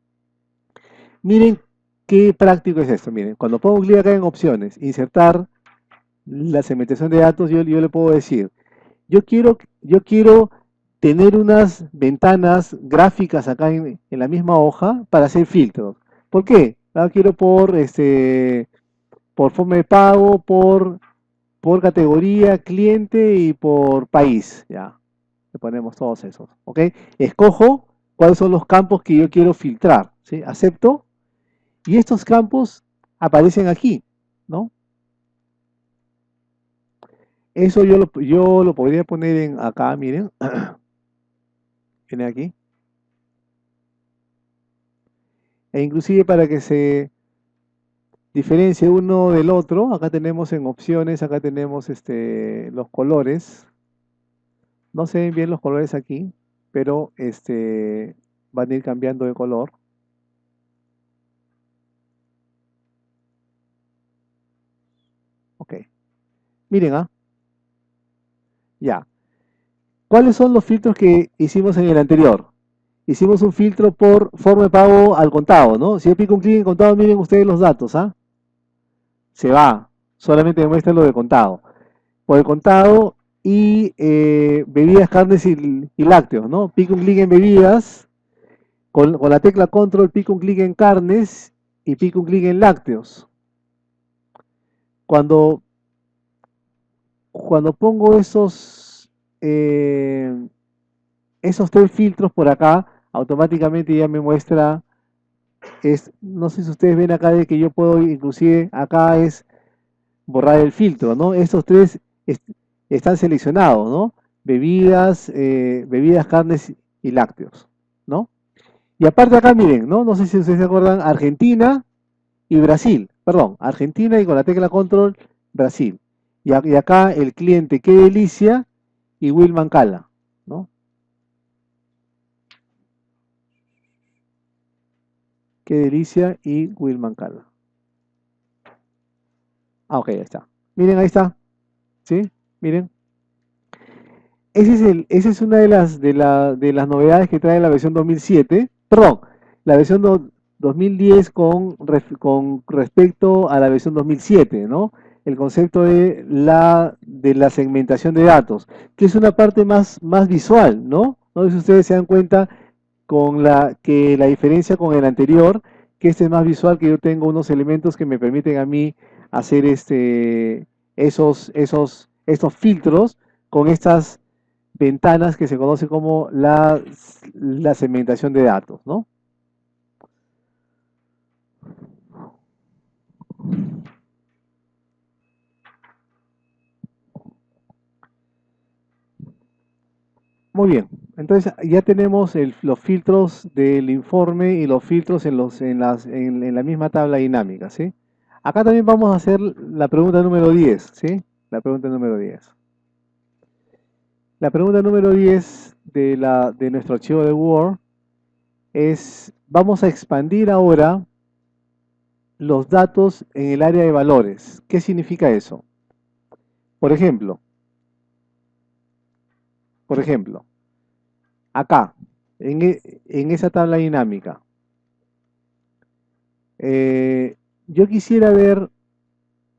Miren qué práctico es esto. Miren, cuando pongo clic acá en opciones, insertar la segmentación de datos, yo le puedo decir, yo quiero tener unas ventanas gráficas acá en la misma hoja para hacer filtros. ¿Por qué? Quiero por forma de pago, por categoría, cliente y por país. Ya, le ponemos todos esos. ¿Ok? Escojo cuáles son los campos que yo quiero filtrar. ¿Sí? Acepto. Y estos campos aparecen aquí, ¿no? Eso yo lo podría poner en acá, miren. Viene aquí. E inclusive para que se diferencie uno del otro, acá tenemos en opciones, acá tenemos los colores. No se ven bien los colores aquí, pero van a ir cambiando de color. Ok. Miren, ya. ¿Cuáles son los filtros que hicimos en el anterior? Hicimos un filtro por forma de pago al contado, ¿no? Si yo pico un clic en contado, miren ustedes los datos, Se va, solamente me muestra lo de contado. Por el contado y bebidas, carnes y lácteos, ¿no? Pico un clic en bebidas, con la tecla control pico un clic en carnes y pico un clic en lácteos. Cuando, cuando pongo esos tres filtros por acá, automáticamente ya me muestra, no sé si ustedes ven acá de que yo puedo inclusive, acá es borrar el filtro, ¿no? Estos tres están seleccionados, ¿no? Bebidas, carnes y lácteos, ¿no? Y aparte acá, miren, ¿no? No sé si ustedes se acuerdan, Argentina y Brasil, perdón, Argentina y con la tecla control, Brasil. Y acá el cliente, qué delicia, y Wilman Cala, ¿no? Qué delicia y Wilman Cala. Ok, ahí está. Miren, ahí está. ¿Sí? Miren. Esa es una de las novedades que trae la versión 2007. Perdón, la versión 2010 con respecto a la versión 2007, ¿no? El concepto de la segmentación de datos, que es una parte más visual, ¿no? No sé si ustedes se dan cuenta que la diferencia con el anterior, que este es más visual, que yo tengo unos elementos que me permiten a mí hacer estos filtros con estas ventanas que se conoce como la segmentación de datos, ¿no? Muy bien, entonces ya tenemos los filtros del informe y los filtros en la misma tabla dinámica, ¿sí? Acá también vamos a hacer la pregunta número 10, ¿sí? La pregunta número 10. La pregunta número 10 de nuestro archivo de Word es, vamos a expandir ahora los datos en el área de valores. ¿Qué significa eso? Por ejemplo, acá, en esa tabla dinámica, yo quisiera ver,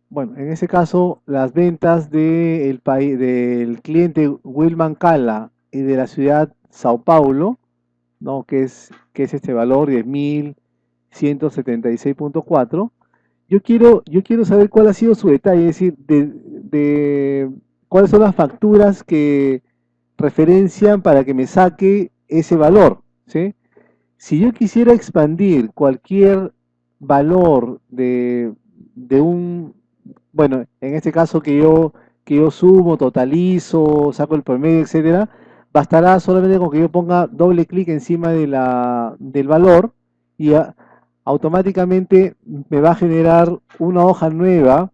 bueno, en ese caso, las ventas del cliente Wilman Cala y de la ciudad Sao Paulo, ¿no? Que es este valor 10.176.4. Yo quiero saber cuál ha sido su detalle, es decir, de cuáles son las facturas que referencian para que me saque ese valor, ¿sí? Si yo quisiera expandir cualquier valor bueno, en este caso que yo sumo, totalizo, saco el promedio, etcétera, bastará solamente con que yo ponga doble clic encima del valor y automáticamente me va a generar una hoja nueva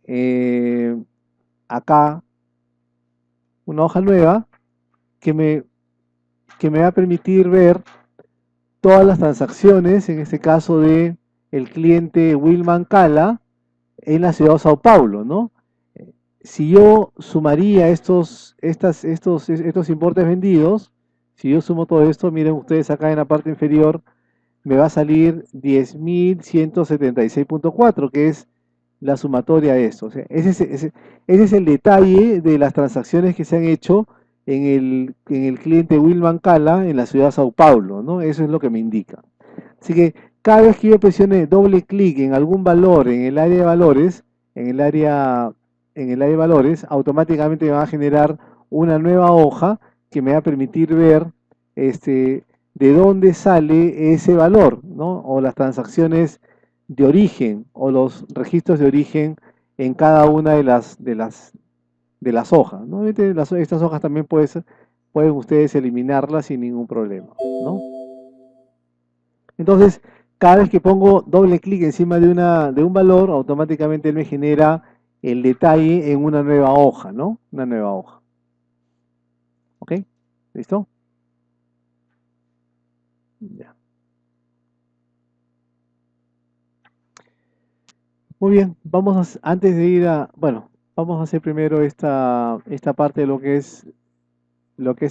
eh, acá, una hoja nueva que me va a permitir ver todas las transacciones, en este caso de el cliente Wilman Cala en la ciudad de Sao Paulo, ¿no? Si yo sumaría estos importes vendidos, si yo sumo todo esto, miren ustedes acá en la parte inferior, me va a salir 10.176.4, que es la sumatoria de esto. O sea, ese es el detalle de las transacciones que se han hecho en el cliente Wilman Cala en la ciudad de Sao Paulo, ¿no? Eso es lo que me indica. Así que cada vez que yo presione doble clic en algún valor en el área de valores, en el área, en el área de valores, automáticamente me va a generar una nueva hoja que me va a permitir ver de dónde sale ese valor, ¿no? O las transacciones de origen o los registros de origen en cada una de las hojas, ¿no? Obviamente estas hojas también pueden ustedes eliminarlas sin ningún problema, ¿no? Entonces, cada vez que pongo doble clic encima de un valor, automáticamente él me genera el detalle en una nueva hoja, ¿no? Una nueva hoja. ¿Ok? ¿Listo? Ya. Muy bien, antes de ir bueno, vamos a hacer primero esta parte de lo que es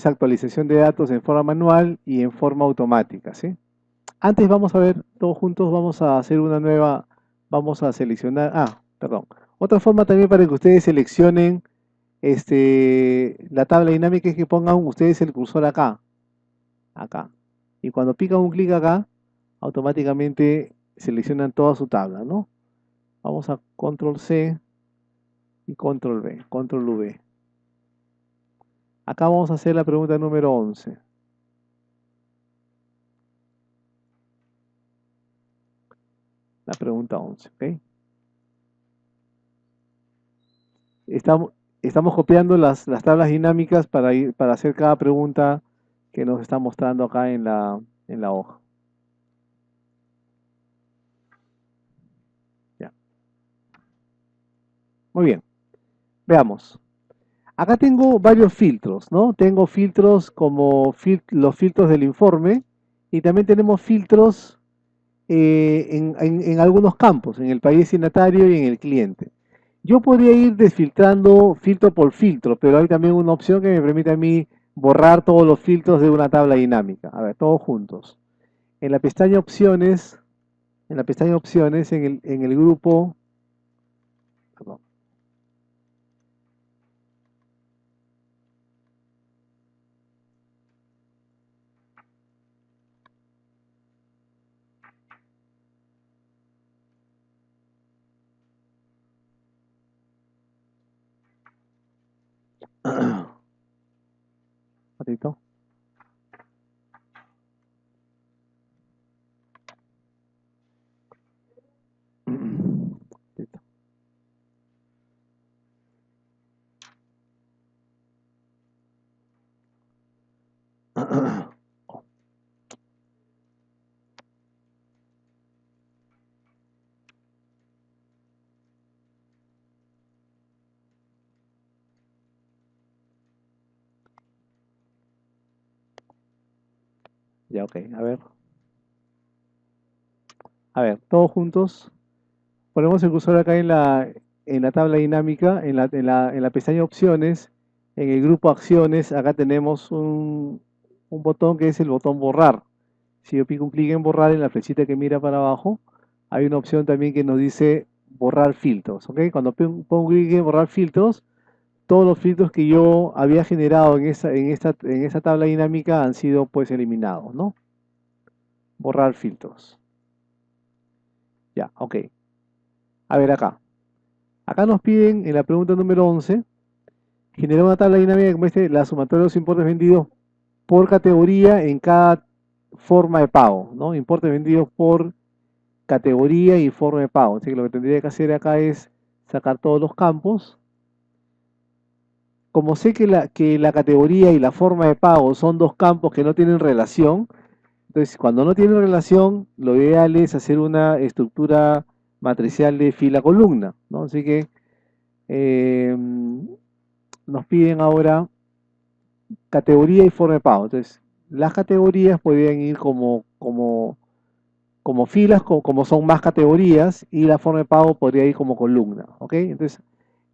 actualización de datos en forma manual y en forma automática, ¿sí? Antes vamos a ver, todos juntos vamos a hacer vamos a seleccionar, perdón. Otra forma también para que ustedes seleccionen la tabla dinámica es que pongan ustedes el cursor acá, acá. Y cuando pican un clic acá, automáticamente seleccionan toda su tabla, ¿no? Vamos a Control C y Control V, Control V. Acá vamos a hacer la pregunta número 11. La pregunta 11, ¿ok? Estamos copiando las tablas dinámicas para hacer cada pregunta que nos está mostrando acá en la hoja. Ya. Muy bien. Veamos. Acá tengo varios filtros, ¿no? Tengo filtros como los filtros del informe y también tenemos filtros en algunos campos, en el país destinatario y en el cliente. Yo podría ir desfiltrando filtro por filtro, pero hay también una opción que me permite a mí borrar todos los filtros de una tabla dinámica. A ver, todos juntos. En la pestaña opciones, en el grupo, perdón. Un ratito. Listo. Ya, ok. A ver, todos juntos. Ponemos el cursor acá en la tabla dinámica, en la pestaña opciones, en el grupo acciones, acá tenemos un botón que es el botón borrar. Si yo pico un clic en borrar en la flechita que mira para abajo, hay una opción también que nos dice borrar filtros, ¿ok? Cuando pongo clic en borrar filtros, todos los filtros que yo había generado en esta tabla dinámica han sido pues eliminados, ¿no? Borrar filtros. Ya, ok. A ver acá. Acá nos piden en la pregunta número 11 generar una tabla dinámica que muestre la sumatoria de los importes vendidos por categoría en cada forma de pago, ¿no? Importes vendidos por categoría y forma de pago. Así que lo que tendría que hacer acá es sacar todos los campos. Como sé que la categoría y la forma de pago son dos campos que no tienen relación, entonces cuando no tienen relación, lo ideal es hacer una estructura matricial de fila-columna, ¿no? Así que nos piden ahora categoría y forma de pago. Entonces, las categorías podrían ir como filas, como son más categorías, y la forma de pago podría ir como columna, ¿ok? Entonces,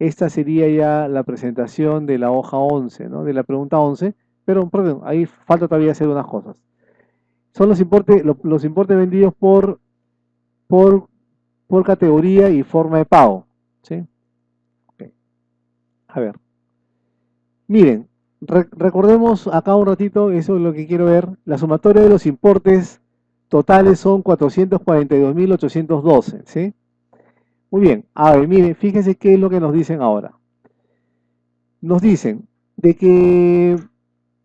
esta sería ya la presentación de la hoja 11, ¿no? De la pregunta 11, pero perdón, ahí falta todavía hacer unas cosas. Son los importes vendidos por, por categoría y forma de pago. ¿Sí? Okay. A ver. Miren, recordemos acá un ratito, eso es lo que quiero ver. La sumatoria de los importes totales son 442.812, ¿sí? Muy bien, a ver, miren, fíjense qué es lo que nos dicen ahora. Nos dicen de que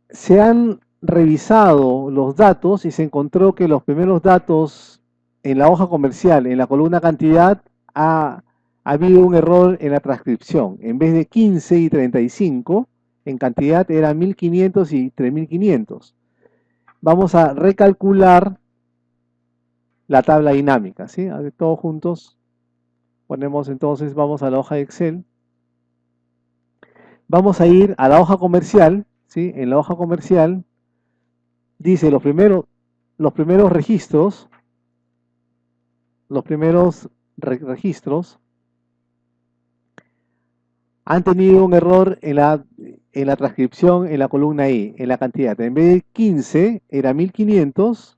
se han revisado los datos y se encontró que los primeros datos en la hoja comercial, en la columna cantidad, ha habido un error en la transcripción. En vez de 15 y 35, en cantidad era 1500 y 3500. Vamos a recalcular la tabla dinámica, ¿sí? A ver, todos juntos ponemos entonces, vamos a la hoja de Excel. Vamos a ir a la hoja comercial, ¿sí? En la hoja comercial dice los primeros registros, registros han tenido un error en la transcripción en la columna I, en la cantidad. En vez de 15 era 1500,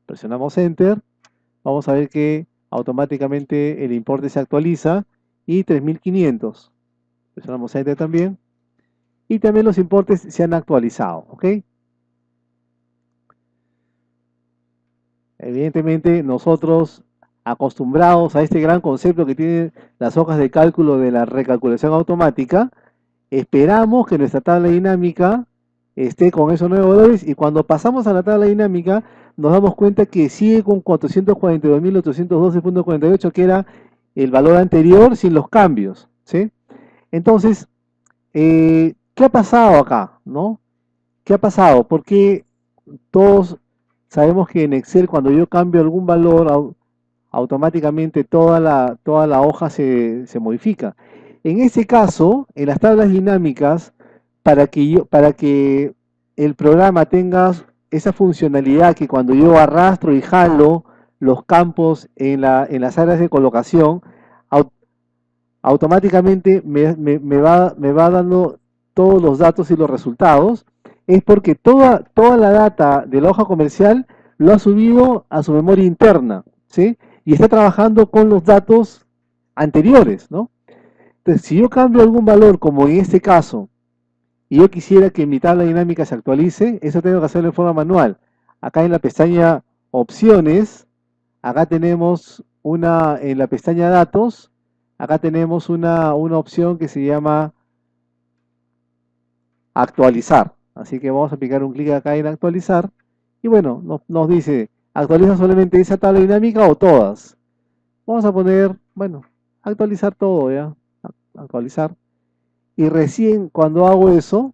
presionamos Enter, vamos a ver que automáticamente el importe se actualiza y 3500. Presionamos Enter también. Y también los importes se han actualizado, ¿ok? Evidentemente nosotros, acostumbrados a este gran concepto que tienen las hojas de cálculo de la recalculación automática, esperamos que nuestra tabla dinámica esté con esos 9 valores y cuando pasamos a la tabla dinámica nos damos cuenta que sigue con 442.812.48, que era el valor anterior sin los cambios, ¿sí? Entonces, ¿qué ha pasado acá? ¿No? ¿Qué ha pasado? Porque todos sabemos que en Excel cuando yo cambio algún valor, automáticamente toda la hoja se modifica. En este caso, en las tablas dinámicas, para que el programa tenga esa funcionalidad que cuando yo arrastro y jalo los campos en las áreas de colocación, automáticamente me va dando todos los datos y los resultados, es porque toda la data de la hoja comercial lo ha subido a su memoria interna, ¿sí? Y está trabajando con los datos anteriores, ¿no? Entonces, si yo cambio algún valor, como en este caso, y yo quisiera que mi tabla dinámica se actualice, eso tengo que hacerlo en forma manual. Acá en la pestaña Opciones, acá tenemos en la pestaña Datos, acá tenemos una opción que se llama Actualizar. Así que vamos a aplicar un clic acá en Actualizar. Y bueno, nos dice, ¿actualiza solamente esa tabla dinámica o todas? Vamos a poner, bueno, actualizar todo, ¿ya? Actualizar. Y recién cuando hago eso,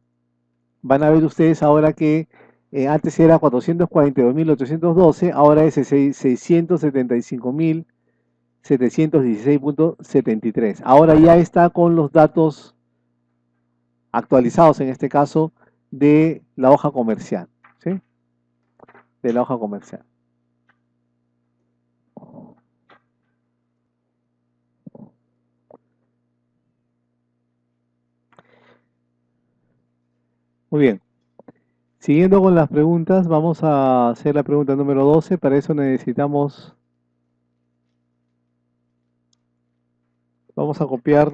van a ver ustedes ahora que antes era 442.812, ahora es 675.716.73. Ahora ya está con los datos actualizados, en este caso, de la hoja comercial, ¿sí? De la hoja comercial. Muy bien. Siguiendo con las preguntas, vamos a hacer la pregunta número 12. Para eso necesitamos, vamos a copiar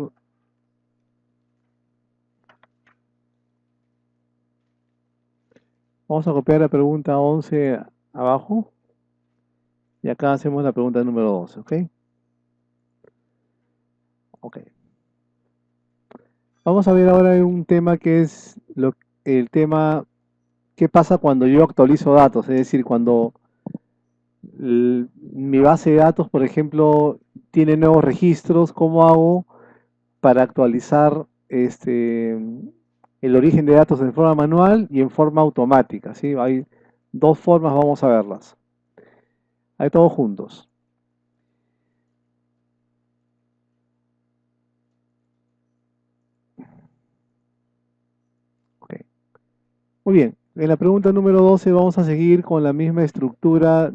la pregunta 11 abajo y acá hacemos la pregunta número 12, ¿ok? Ok. Vamos a ver ahora un tema que es el tema, ¿qué pasa cuando yo actualizo datos? Es decir, cuando mi base de datos, por ejemplo, tiene nuevos registros, ¿cómo hago para actualizar el origen de datos en forma manual y en forma automática? ¿Sí? Hay dos formas, vamos a verlas. Ahí todos juntos. Okay. Muy bien, en la pregunta número 12 vamos a seguir con la misma estructura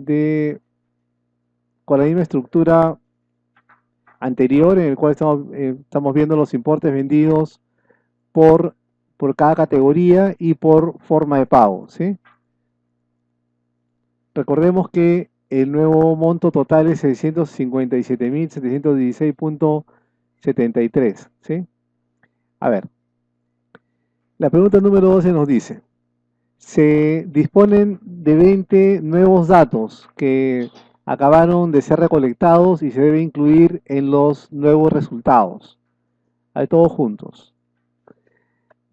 anterior, en el cual estamos viendo los importes vendidos por cada categoría y por forma de pago, ¿sí? Recordemos que el nuevo monto total es 657.716.73, ¿sí? A ver, la pregunta número 12 nos dice, se disponen de 20 nuevos datos que acabaron de ser recolectados y se debe incluir en los nuevos resultados. Ahí todos juntos.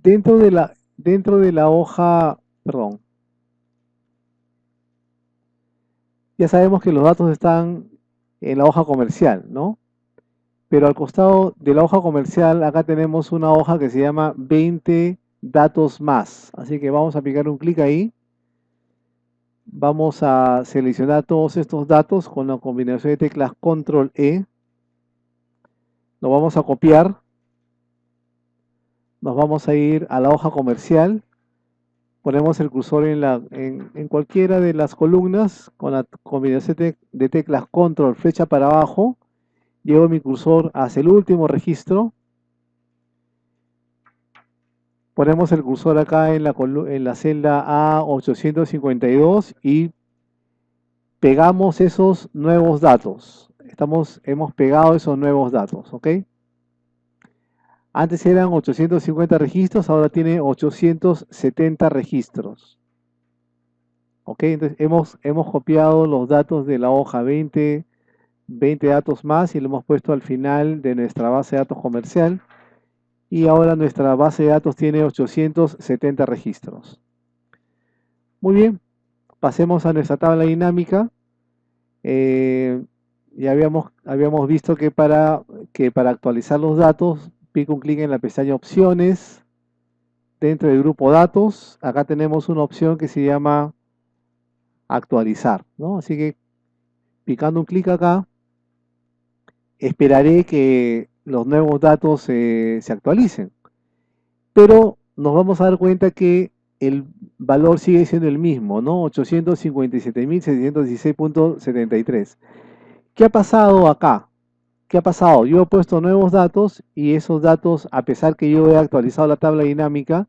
Dentro de la hoja, perdón, ya sabemos que los datos están en la hoja comercial, ¿no? Pero al costado de la hoja comercial, acá tenemos una hoja que se llama 20 datos más. Así que vamos a aplicar un clic ahí. Vamos a seleccionar todos estos datos con la combinación de teclas Control E. Lo vamos a copiar. Nos vamos a ir a la hoja comercial. Ponemos el cursor en cualquiera de las columnas con la combinación de teclas Control, flecha para abajo. Llevo mi cursor hacia el último registro. Ponemos el cursor acá en la celda A852 y pegamos esos nuevos datos. Hemos pegado esos nuevos datos, ¿ok? Antes eran 850 registros, ahora tiene 870 registros. ¿Ok? Entonces hemos copiado los datos de la hoja 20 datos más y lo hemos puesto al final de nuestra base de datos comercial. Y ahora nuestra base de datos tiene 870 registros. Muy bien, pasemos a nuestra tabla dinámica. Ya habíamos visto que para actualizar los datos, pico un clic en la pestaña opciones. Dentro del grupo datos, acá tenemos una opción que se llama actualizar, ¿no? Así que picando un clic acá, esperaré que los nuevos datos se actualicen. Pero nos vamos a dar cuenta que el valor sigue siendo el mismo, ¿no? 857.716.73. ¿Qué ha pasado acá? ¿Qué ha pasado? Yo he puesto nuevos datos y esos datos, a pesar que yo he actualizado la tabla dinámica,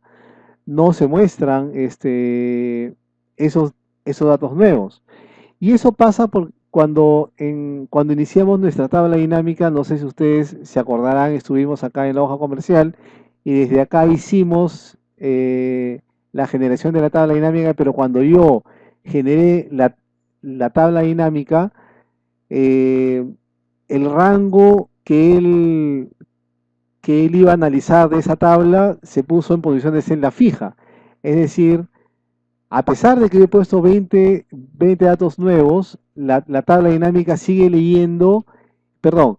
no se muestran esos datos nuevos. Y eso pasa cuando iniciamos nuestra tabla dinámica, no sé si ustedes se acordarán, estuvimos acá en la hoja comercial y desde acá hicimos la generación de la tabla dinámica, pero cuando yo generé la tabla dinámica, el rango que él iba a analizar de esa tabla se puso en posición de celda fija. Es decir, a pesar de que yo he puesto 20 datos nuevos, la tabla dinámica sigue leyendo, perdón,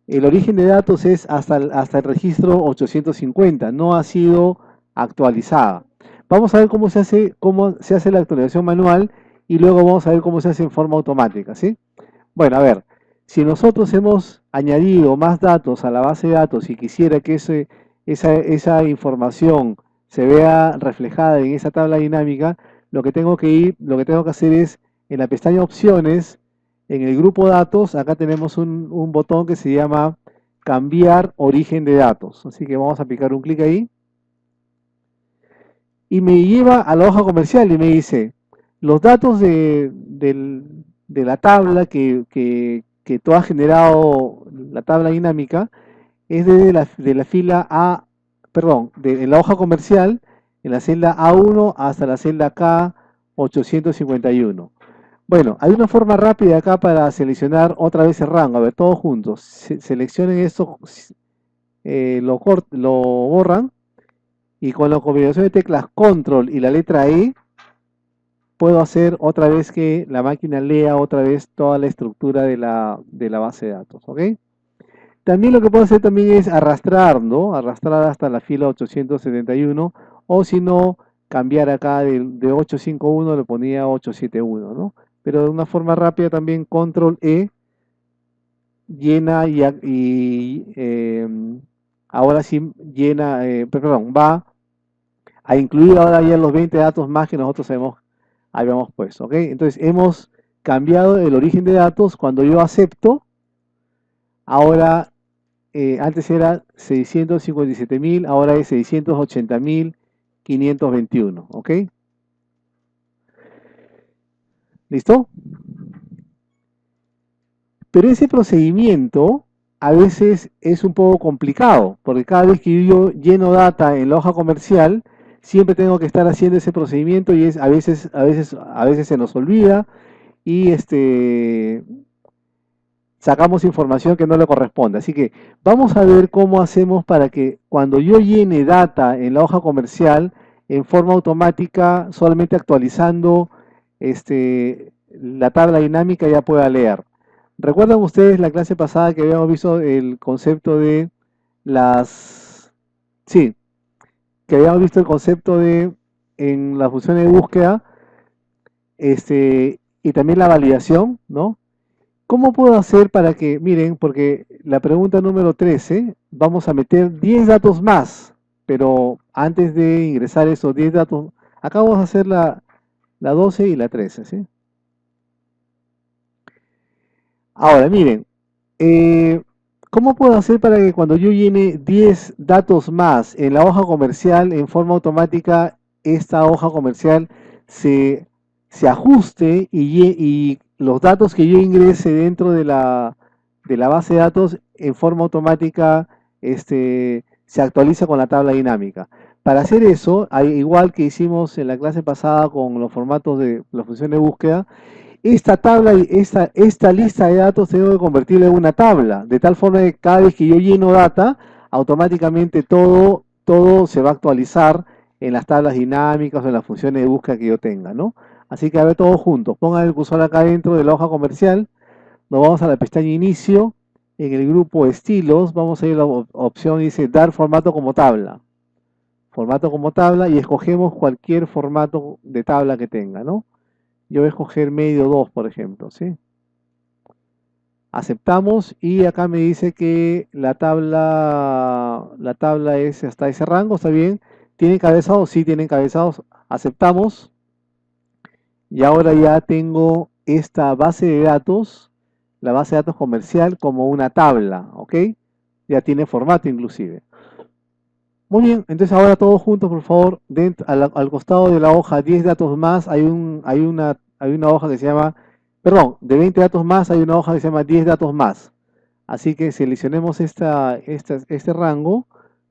el origen de datos es hasta el registro 850, no ha sido actualizada. Vamos a ver cómo se hace la actualización manual y luego vamos a ver cómo se hace en forma automática, ¿sí? Bueno, a ver, si nosotros hemos añadido más datos a la base de datos y quisiera que esa información se vea reflejada en esa tabla dinámica, lo que tengo que hacer es, en la pestaña opciones, en el grupo datos, acá tenemos un botón que se llama cambiar origen de datos. Así que vamos a aplicar un clic ahí. Y me lleva a la hoja comercial y me dice, los datos de la tabla que tú has generado, la tabla dinámica, es de la fila A, perdón, de la hoja comercial, en la celda A1 hasta la celda K851. Bueno, hay una forma rápida acá para seleccionar otra vez el rango. A ver, todos juntos. Seleccionen esto, lo borran y con la combinación de teclas Control y la letra E puedo hacer otra vez que la máquina lea otra vez toda la estructura de la base de datos, ¿ok? También lo que puedo hacer también es arrastrar, ¿no? Arrastrar hasta la fila 871 o si no, cambiar acá de 851 le ponía 871, ¿no? Pero de una forma rápida también Control E llena ahora sí llena, perdón, va a incluir ahora ya los 20 datos más que nosotros habíamos puesto, ¿ok? Entonces hemos cambiado el origen de datos. Cuando yo acepto, ahora antes era 657.000, ahora es 680.521, ¿ok? ¿Listo? Pero ese procedimiento a veces es un poco complicado, porque cada vez que yo lleno data en la hoja comercial, siempre tengo que estar haciendo ese procedimiento y a veces se nos olvida y sacamos información que no le corresponde. Así que vamos a ver cómo hacemos para que cuando yo llene data en la hoja comercial, en forma automática, solamente actualizando la tabla dinámica ya pueda leer. ¿Recuerdan ustedes la clase pasada que habíamos visto el concepto de las... Sí, que habíamos visto el concepto de en las funciones de búsqueda y también la validación, ¿no? ¿Cómo puedo hacer para que, miren, porque la pregunta número 13, vamos a meter 10 datos más, pero antes de ingresar esos 10 datos, acá vamos a hacer la 12 y la 13, ¿sí? Ahora, miren, eh, ¿cómo puedo hacer para que cuando yo llene 10 datos más en la hoja comercial, en forma automática, esta hoja comercial se, se ajuste y los datos que yo ingrese dentro de la base de datos en forma automática se actualiza con la tabla dinámica? Para hacer eso, igual que hicimos en la clase pasada con los formatos de la función de búsqueda, esta tabla, esta lista de datos tengo que convertirla en una tabla, de tal forma que cada vez que yo lleno data, automáticamente todo se va a actualizar en las tablas dinámicas o en las funciones de búsqueda que yo tenga, ¿no? Así que a ver todos juntos, pongan el cursor acá dentro de la hoja comercial, nos vamos a la pestaña inicio, en el grupo estilos, vamos a ir a la opción dice dar formato como tabla y escogemos cualquier formato de tabla que tenga, ¿no? Yo voy a escoger medio 2, por ejemplo, ¿sí? Aceptamos y acá me dice que la tabla es hasta ese rango, ¿está bien? ¿Tiene encabezados? Sí, tiene encabezados. Aceptamos. Y ahora ya tengo esta base de datos, la base de datos comercial, como una tabla, ¿ok? Ya tiene formato inclusive. Muy bien, entonces ahora todos juntos, por favor, al costado de la hoja 10 datos más, hay una hoja que se llama, perdón, de 20 datos más hay una hoja que se llama 10 datos más. Así que seleccionemos este rango,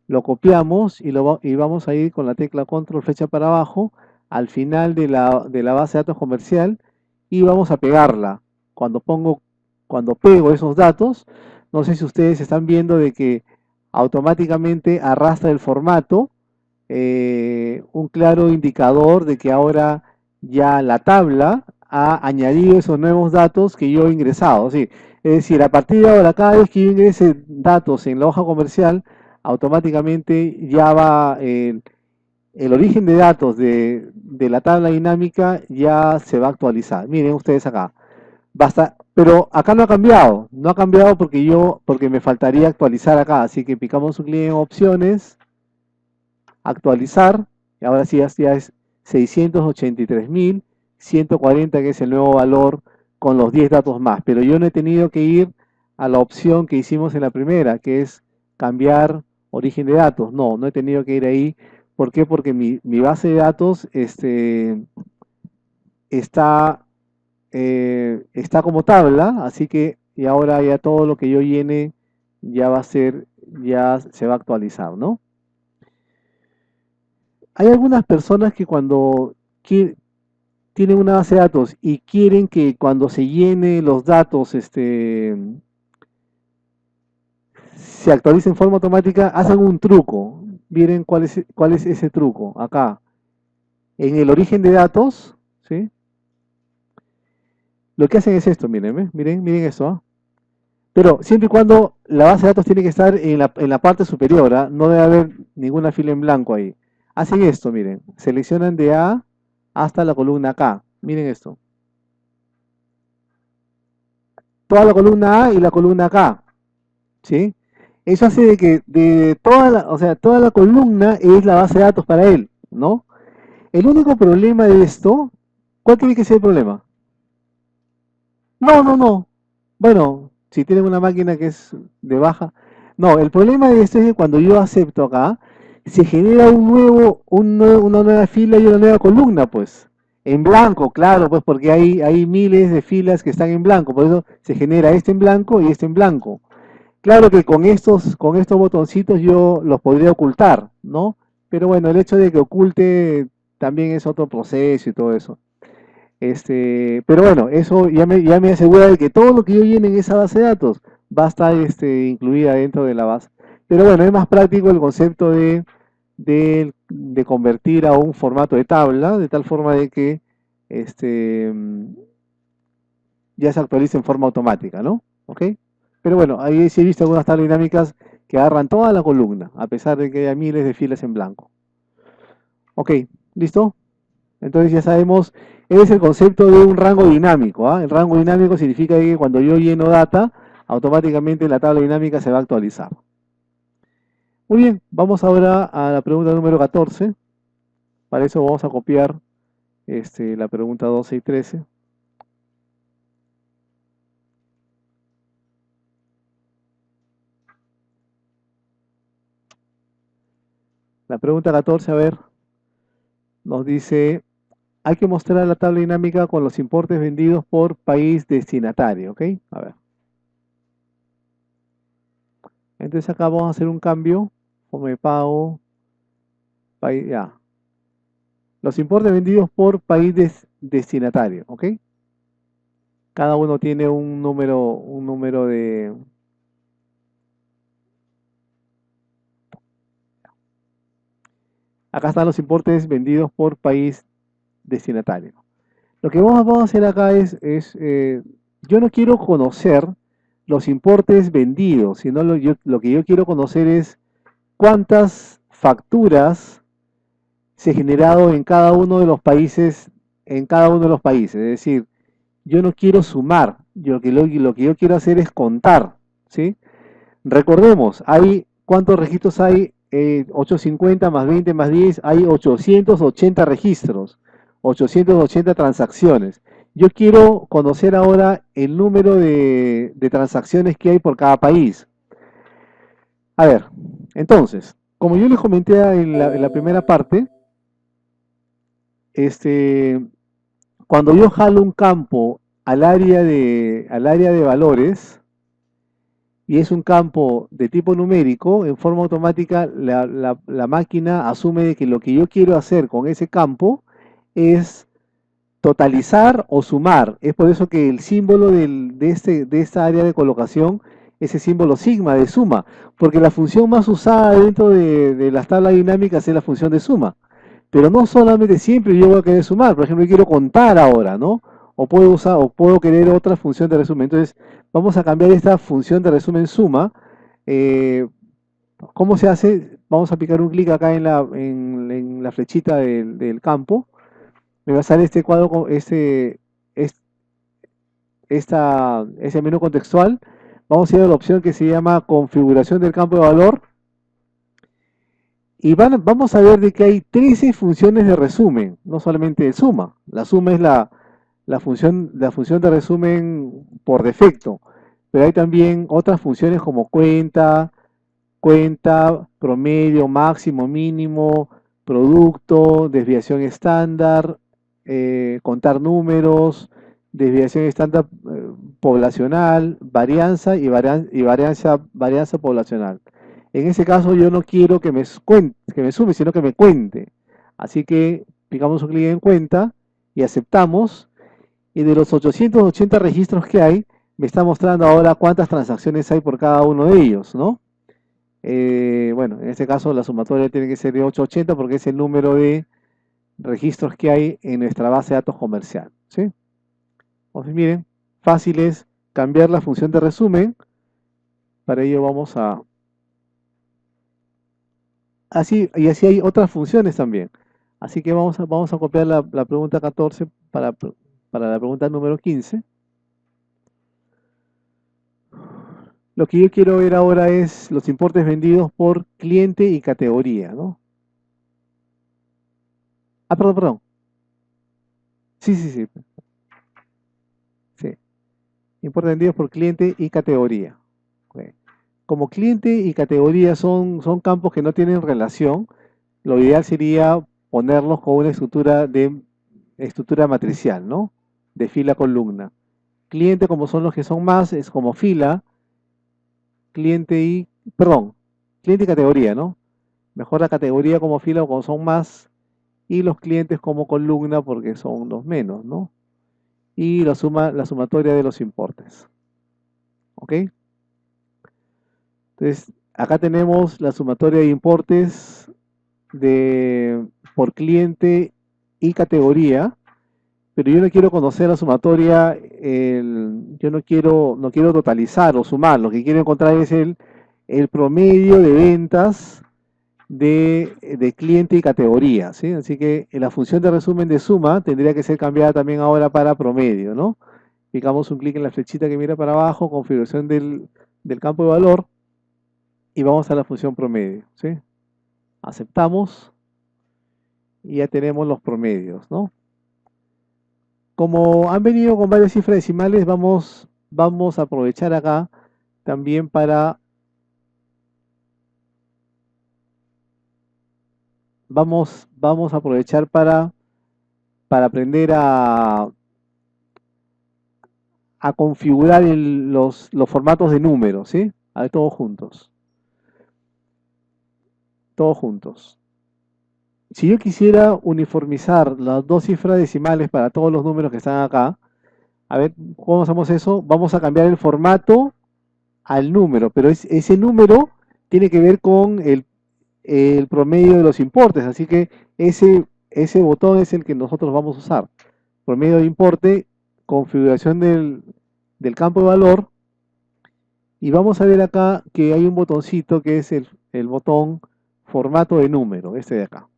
lo copiamos y vamos a ir con la tecla control flecha para abajo al final de la base de datos comercial y vamos a pegarla. Cuando pego esos datos, no sé si ustedes están viendo de que automáticamente arrastra el formato, un claro indicador de que ahora ya la tabla ha añadido esos nuevos datos que yo he ingresado. ¿Sí? Es decir, a partir de ahora, cada vez que yo ingrese datos en la hoja comercial, automáticamente ya va el origen de datos de la tabla dinámica ya se va a actualizar. Miren ustedes acá. Basta, pero acá no ha cambiado porque me faltaría actualizar acá, así que picamos un clic en opciones, actualizar, y ahora sí ya es 683.140, que es el nuevo valor con los 10 datos más, pero yo no he tenido que ir a la opción que hicimos en la primera, que es cambiar origen de datos. No he tenido que ir ahí. ¿Por qué? Porque mi base de datos está está como tabla, así que y ahora ya todo lo que yo llene ya se va a actualizar, ¿no? Hay algunas personas que cuando tienen una base de datos y quieren que cuando se llene los datos se actualice en forma automática, hacen un truco. Miren cuál es ese truco. Acá, en el origen de datos, ¿sí? Lo que hacen es esto, miren, miren esto, ¿ah? Pero siempre y cuando la base de datos tiene que estar en la parte superior, ¿ah? No debe haber ninguna fila en blanco ahí. Hacen esto, miren. Seleccionan de A hasta la columna K. Miren esto. Toda la columna A y la columna K. ¿Sí? Eso hace de que toda la columna es la base de datos para él, ¿no? El único problema de esto, ¿cuál tiene que ser el problema? No. Bueno, si tienen una máquina que es de baja. No, el problema de esto es que cuando yo acepto acá, se genera una nueva fila y una nueva columna, pues. En blanco, claro, pues porque hay miles de filas que están en blanco, por eso se genera este en blanco y este en blanco. Claro que con estos botoncitos yo los podría ocultar, ¿no? Pero bueno, el hecho de que oculte también es otro proceso y todo eso. Pero bueno, eso ya me asegura de que todo lo que yo llene en esa base de datos va a estar incluida dentro de la base. Pero bueno, es más práctico el concepto de convertir a un formato de tabla, de tal forma de que este, ya se actualice en forma automática, ¿no? ¿Ok? Pero bueno, ahí sí he visto algunas tablas dinámicas que agarran toda la columna, a pesar de que haya miles de filas en blanco. Ok, ¿listo? Entonces ya sabemos, ese es el concepto de un rango dinámico. ¿Ah? El rango dinámico significa que cuando yo lleno data, automáticamente la tabla dinámica se va a actualizar. Muy bien, vamos ahora a la pregunta número 14. Para eso vamos a copiar la pregunta 12 y 13. La pregunta 14, a ver, nos dice, hay que mostrar la tabla dinámica con los importes vendidos por país destinatario, ¿ok? A ver. Entonces acá vamos a hacer un cambio, forma de pago, país, ya. Los importes vendidos por país destinatario, ¿ok? Cada uno tiene un número de... Acá están los importes vendidos por país destinatario. Lo que vamos a hacer acá yo no quiero conocer los importes vendidos, sino lo que yo quiero conocer es cuántas facturas se ha generado en cada uno de los países, Es decir, yo no quiero sumar, lo que yo quiero hacer es contar, ¿sí? Recordemos, ¿cuántos registros hay? 850 más 20 más 10, hay 880 registros, 880 transacciones. Yo quiero conocer ahora el número de transacciones que hay por cada país. A ver, entonces, como yo les comenté en la primera parte, este, cuando yo jalo un campo al área de valores, y es un campo de tipo numérico, en forma automática la máquina asume que lo que yo quiero hacer con ese campo es totalizar o sumar. Es por eso que el símbolo de esta área de colocación es el símbolo sigma de suma, porque la función más usada dentro de las tablas dinámicas es la función de suma. Pero no solamente siempre yo voy a querer sumar, por ejemplo, yo quiero contar ahora, ¿no? O puedo querer otra función de resumen. Entonces, vamos a cambiar esta función de resumen suma. Eh, ¿Cómo se hace? Vamos a aplicar un clic acá en la flechita del campo. Me va a salir este cuadro, ese menú contextual. Vamos a ir a la opción que se llama configuración del campo de valor. Y vamos a ver de que hay 13 funciones de resumen, no solamente de suma. La suma es la función de resumen por defecto, pero hay también otras funciones como cuenta, promedio, máximo, mínimo, producto, desviación estándar, contar números, desviación estándar poblacional, varianza y varianza poblacional. En ese caso yo no quiero que me sume, sino que me cuente. Así que picamos un clic en cuenta y aceptamos. Y de los 880 registros que hay, me está mostrando ahora cuántas transacciones hay por cada uno de ellos, ¿no? Bueno, en este caso la sumatoria tiene que ser de 880 porque es el número de registros que hay en nuestra base de datos comercial, ¿sí? Entonces miren, fácil es cambiar la función de resumen. Para ello vamos a... y así hay otras funciones también. Así que vamos a copiar la pregunta 14 para la pregunta número 15. Lo que yo quiero ver ahora es los importes vendidos por cliente y categoría, ¿no? Ah, perdón. Sí. Sí. Importes vendidos por cliente y categoría. Ok. Como cliente y categoría son campos que no tienen relación, lo ideal sería ponerlos con una estructura estructura matricial, ¿no? De fila columna. Cliente, como son los que son más, es como fila, cliente y, perdón, cliente y categoría, ¿no? Mejor la categoría como fila o como son más, y los clientes como columna porque son los menos, ¿no? Y la sumatoria de los importes. ¿Ok? Entonces, acá tenemos la sumatoria de importes por cliente y categoría, pero yo no quiero conocer la sumatoria, yo no quiero totalizar o sumar, lo que quiero encontrar es el promedio de ventas de cliente y categoría, ¿sí? Así que la función de resumen de suma tendría que ser cambiada también ahora para promedio, ¿no? Picamos un clic en la flechita que mira para abajo, configuración del campo de valor, y vamos a la función promedio, ¿sí? Aceptamos y ya tenemos los promedios, ¿no? Como han venido con varias cifras decimales, vamos a aprovechar acá también vamos a aprovechar para aprender a configurar los formatos de números, ¿sí? A ver, todos juntos. Todos juntos. Si yo quisiera uniformizar las dos cifras decimales para todos los números que están acá, a ver, ¿cómo hacemos eso? Vamos a cambiar el formato al número, pero ese número tiene que ver con el promedio de los importes, así que ese botón es el que nosotros vamos a usar. Promedio de importe, configuración del campo de valor, y vamos a ver acá que hay un botoncito que es el botón formato de número, este de acá.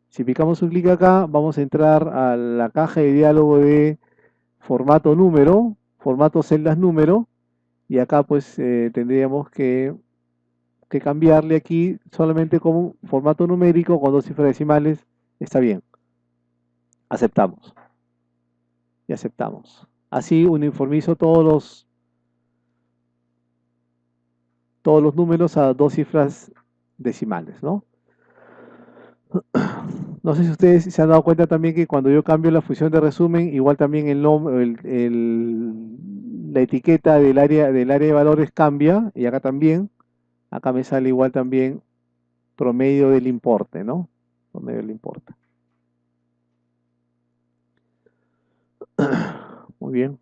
Si picamos un clic acá, vamos a entrar a la caja de diálogo de formato número, formato celdas número, y acá pues tendríamos que cambiarle aquí solamente como formato numérico con dos cifras decimales. Está bien. Aceptamos. Y aceptamos. Así uniformizo todos los números a dos cifras decimales, ¿no? No sé si ustedes se han dado cuenta también que cuando yo cambio la función de resumen, igual también la etiqueta del área de valores cambia, y acá también. Acá me sale igual también promedio del importe, ¿no? Promedio del importe. Muy bien.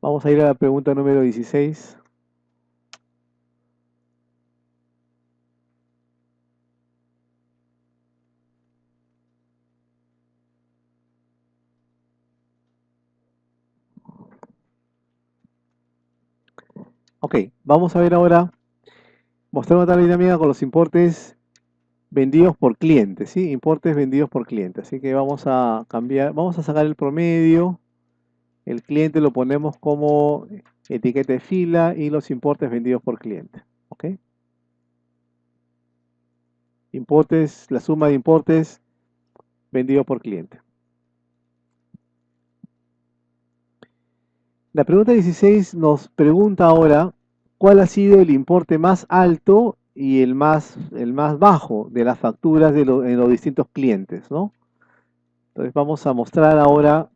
Vamos a ir a la pregunta número 16. Ok, vamos a ver ahora, mostrar una tabla dinámica con los importes vendidos por cliente, ¿sí? Importes vendidos por cliente. Así que vamos a cambiar, vamos a sacar el promedio, el cliente lo ponemos como etiqueta de fila y los importes vendidos por cliente, ¿ok? Importes, la suma de importes vendidos por cliente. La pregunta 16 nos pregunta ahora cuál ha sido el importe más alto y el más bajo de las facturas en los distintos clientes, ¿no? Entonces vamos a mostrar ahora,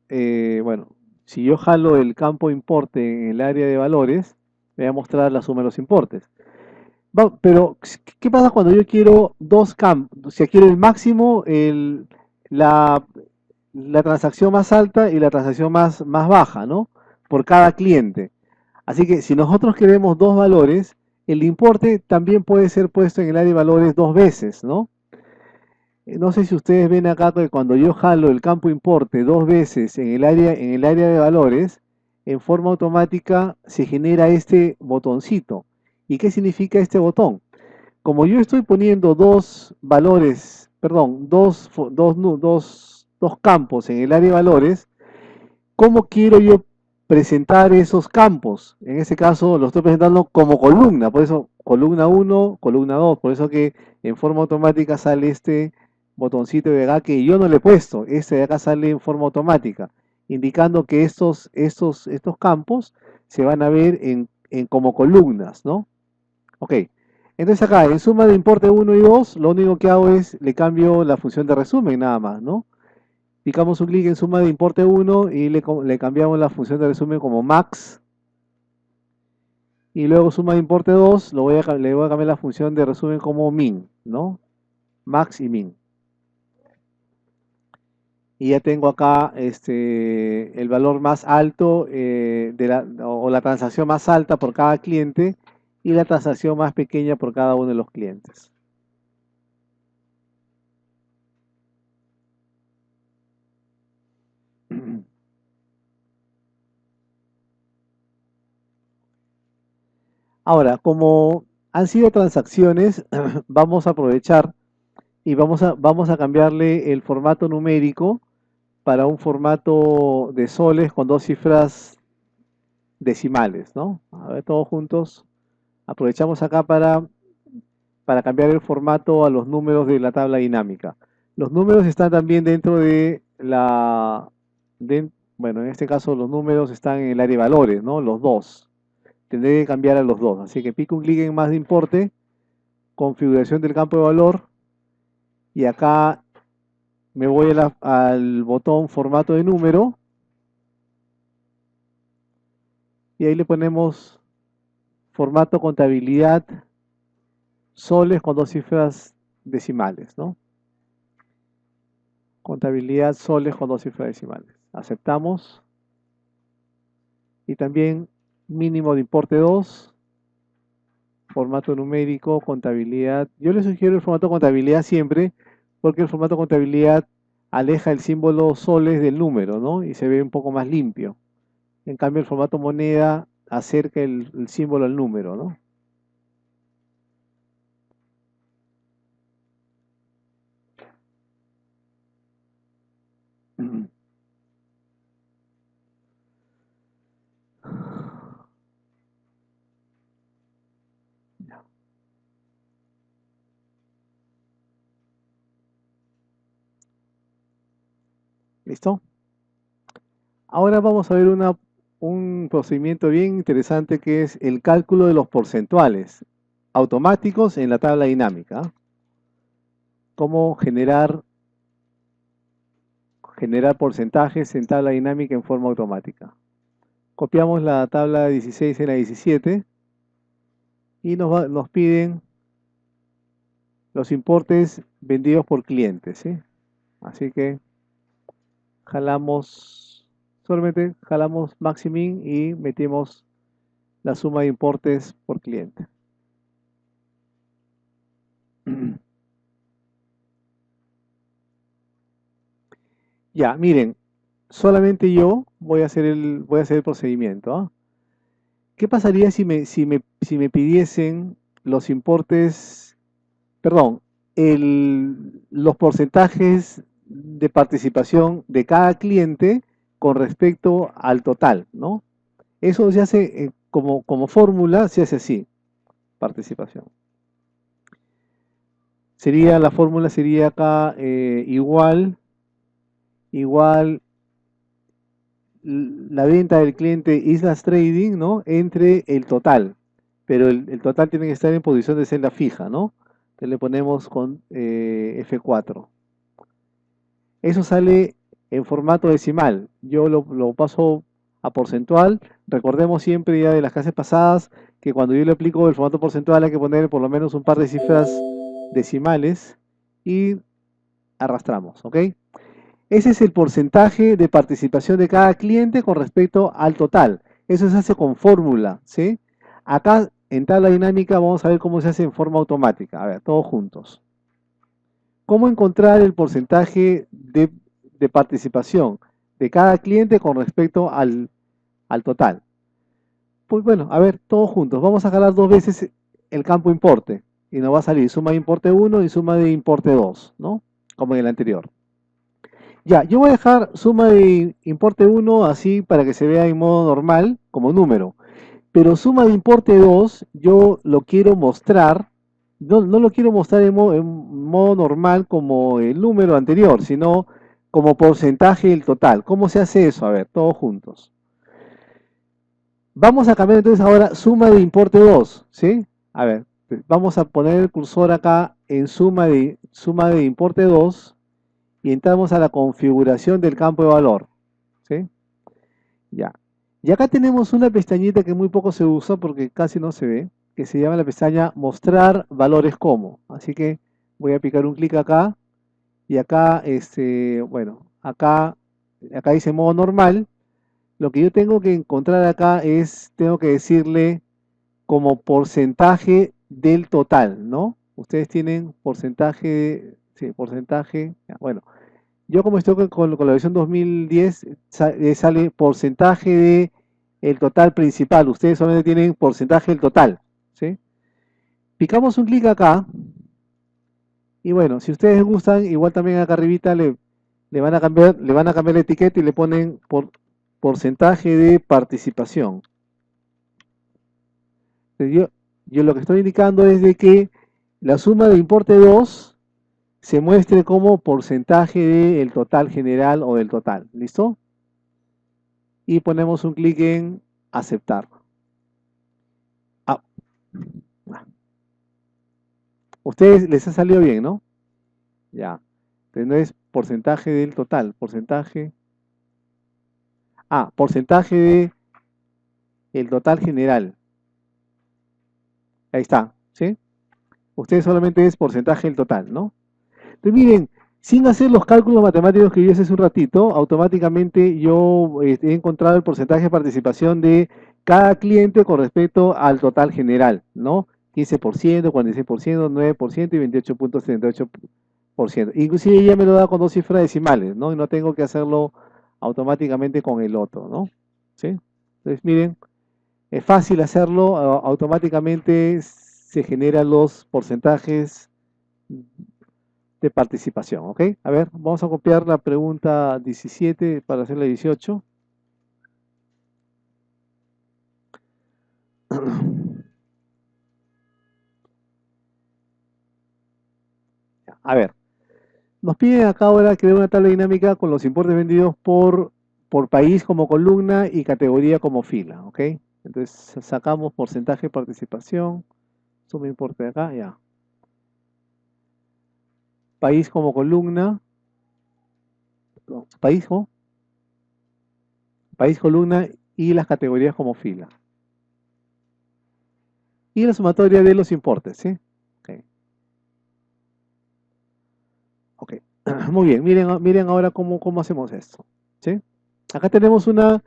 bueno, si yo jalo el campo importe en el área de valores, me va a mostrar la suma de los importes. Pero, ¿qué pasa cuando yo quiero dos campos? O sea, quiero el máximo, la, la transacción más alta y la transacción más baja, ¿no? Por cada cliente. Así que si nosotros queremos dos valores, el importe también puede ser puesto en el área de valores dos veces, ¿no? No sé si ustedes ven acá que cuando yo jalo el campo importe dos veces en el área de valores, en forma automática se genera este botoncito. ¿Y qué significa este botón? Como yo estoy poniendo dos valores, perdón, dos campos en el área de valores, ¿cómo quiero yo presentar esos campos? En este caso lo estoy presentando como columna, por eso columna 1, columna 2, por eso que en forma automática sale este botoncito de acá que yo no le he puesto, este de acá sale en forma automática, indicando que estos campos se van a ver como columnas, ¿no? Ok, Entonces acá, en suma de importe 1 y 2, lo único que hago es, le cambio la función de resumen nada más, ¿no? Picamos un clic en suma de importe 1 y le cambiamos la función de resumen como max. Y luego suma de importe 2, le voy a cambiar la función de resumen como min, ¿no? Max y min. Y ya tengo acá el valor más alto o la transacción más alta por cada cliente y la transacción más pequeña por cada uno de los clientes. Ahora, como han sido transacciones, vamos a aprovechar y vamos a cambiarle el formato numérico para un formato de soles con 2 cifras decimales, ¿no? A ver, todos juntos. Aprovechamos acá para cambiar el formato a los números de la tabla dinámica. Los números están también dentro de bueno, en este caso los números están en el área de valores, ¿no? Los dos. Tendré que cambiar a los dos. Así que pico un clic en más de importe, configuración del campo de valor, y acá me voy al botón formato de número, y ahí le ponemos formato contabilidad soles con 2 cifras decimales, ¿no? Contabilidad soles con 2 cifras decimales. Aceptamos. Y también mínimo de importe 2, formato numérico, contabilidad. Yo les sugiero el formato contabilidad siempre, porque el formato contabilidad aleja el símbolo soles del número, ¿no? Y se ve un poco más limpio. En cambio, el formato moneda acerca el símbolo al número, ¿no? ¿Listo? Ahora vamos a ver un procedimiento bien interesante que es el cálculo de los porcentuales automáticos en la tabla dinámica. Cómo generar porcentajes en tabla dinámica en forma automática. Copiamos la tabla 16 en la 17 y nos piden los importes vendidos por clientes, ¿sí? Así que solamente jalamos Maximin y metimos la suma de importes por cliente. Ya, miren, solamente yo voy a hacer el procedimiento, ¿ah? ¿Qué pasaría si me pidiesen los importes, perdón, los porcentajes de participación de cada cliente con respecto al total, ¿no? Eso se hace como fórmula, se hace así, participación. La fórmula sería acá igual la venta del cliente Islas Trading, ¿no? Entre el total. Pero el total tiene que estar en posición de celda fija, ¿no? Entonces le ponemos con F4. Eso sale en formato decimal. Yo lo paso a porcentual. Recordemos siempre ya de las clases pasadas que cuando yo le aplico el formato porcentual hay que poner por lo menos un par de cifras decimales y arrastramos, ¿ok? Ese es el porcentaje de participación de cada cliente con respecto al total. Eso se hace con fórmula, ¿sí? Acá en tabla dinámica vamos a ver cómo se hace en forma automática. A ver, todos juntos. ¿Cómo encontrar el porcentaje de participación de cada cliente con respecto al total? Pues bueno, a ver, todos juntos. Vamos a jalar 2 veces el campo importe. Y nos va a salir suma de importe 1 y suma de importe 2, ¿no? Como en el anterior. Ya, yo voy a dejar suma de importe 1 así para que se vea en modo normal, como número. Pero suma de importe 2, yo lo quiero mostrar, no lo quiero mostrar en modo normal como el número anterior, sino como porcentaje del total. ¿Cómo se hace eso? A ver, todos juntos. Vamos a cambiar entonces ahora suma de importe 2, ¿sí? A ver, Vamos a poner el cursor acá en suma de importe 2 y entramos a la configuración del campo de valor. ¿Sí? Ya. Y acá tenemos una pestañita que muy poco se usa porque casi no se ve, que se llama la pestaña mostrar valores como. Así que voy a picar un clic acá y acá, bueno, acá dice modo normal. Lo que yo tengo que encontrar acá es, tengo que decirle como porcentaje del total, ¿no? Ustedes tienen porcentaje, sí, porcentaje, ya, bueno, yo como estoy con la versión 2010, sale porcentaje de el total principal, ustedes solamente tienen porcentaje del total, ¿sí? Picamos un clic acá, y bueno, si ustedes gustan, igual también acá arribita le van a cambiar la etiqueta y le ponen porcentaje de participación. Yo, yo lo que estoy indicando es de que la suma de importe 2 se muestre como porcentaje del total general o del total. ¿Listo? Y ponemos un clic en aceptar. Ah, ustedes les ha salido bien, ¿no? Ya. Entonces no es porcentaje del total, porcentaje. Ah, porcentaje de el total general. Ahí está, ¿sí? Ustedes solamente es porcentaje del total, ¿no? Entonces miren, sin hacer los cálculos matemáticos que yo hice hace un ratito, automáticamente yo he encontrado el porcentaje de participación de cada cliente con respecto al total general, ¿no? 15%, 46%, 9% y 28.78%. Inclusive ya me lo da con dos cifras decimales, ¿no? Y no tengo que hacerlo automáticamente con el otro, ¿no? ¿Sí? Entonces miren, es fácil hacerlo, automáticamente se generan los porcentajes de participación, ¿ok? A ver, vamos a copiar la pregunta 17 para hacer la 18. A ver, nos piden acá ahora crear una tabla dinámica con los importes vendidos por país como columna y categoría como fila, ¿ok? Entonces sacamos porcentaje de participación, suma importe de acá, ya. País como columna, no, país columna y las categorías como fila. Y la sumatoria de los importes, ¿sí? Ok. Ok. Muy bien, miren ahora cómo hacemos esto, ¿sí? Acá tenemos una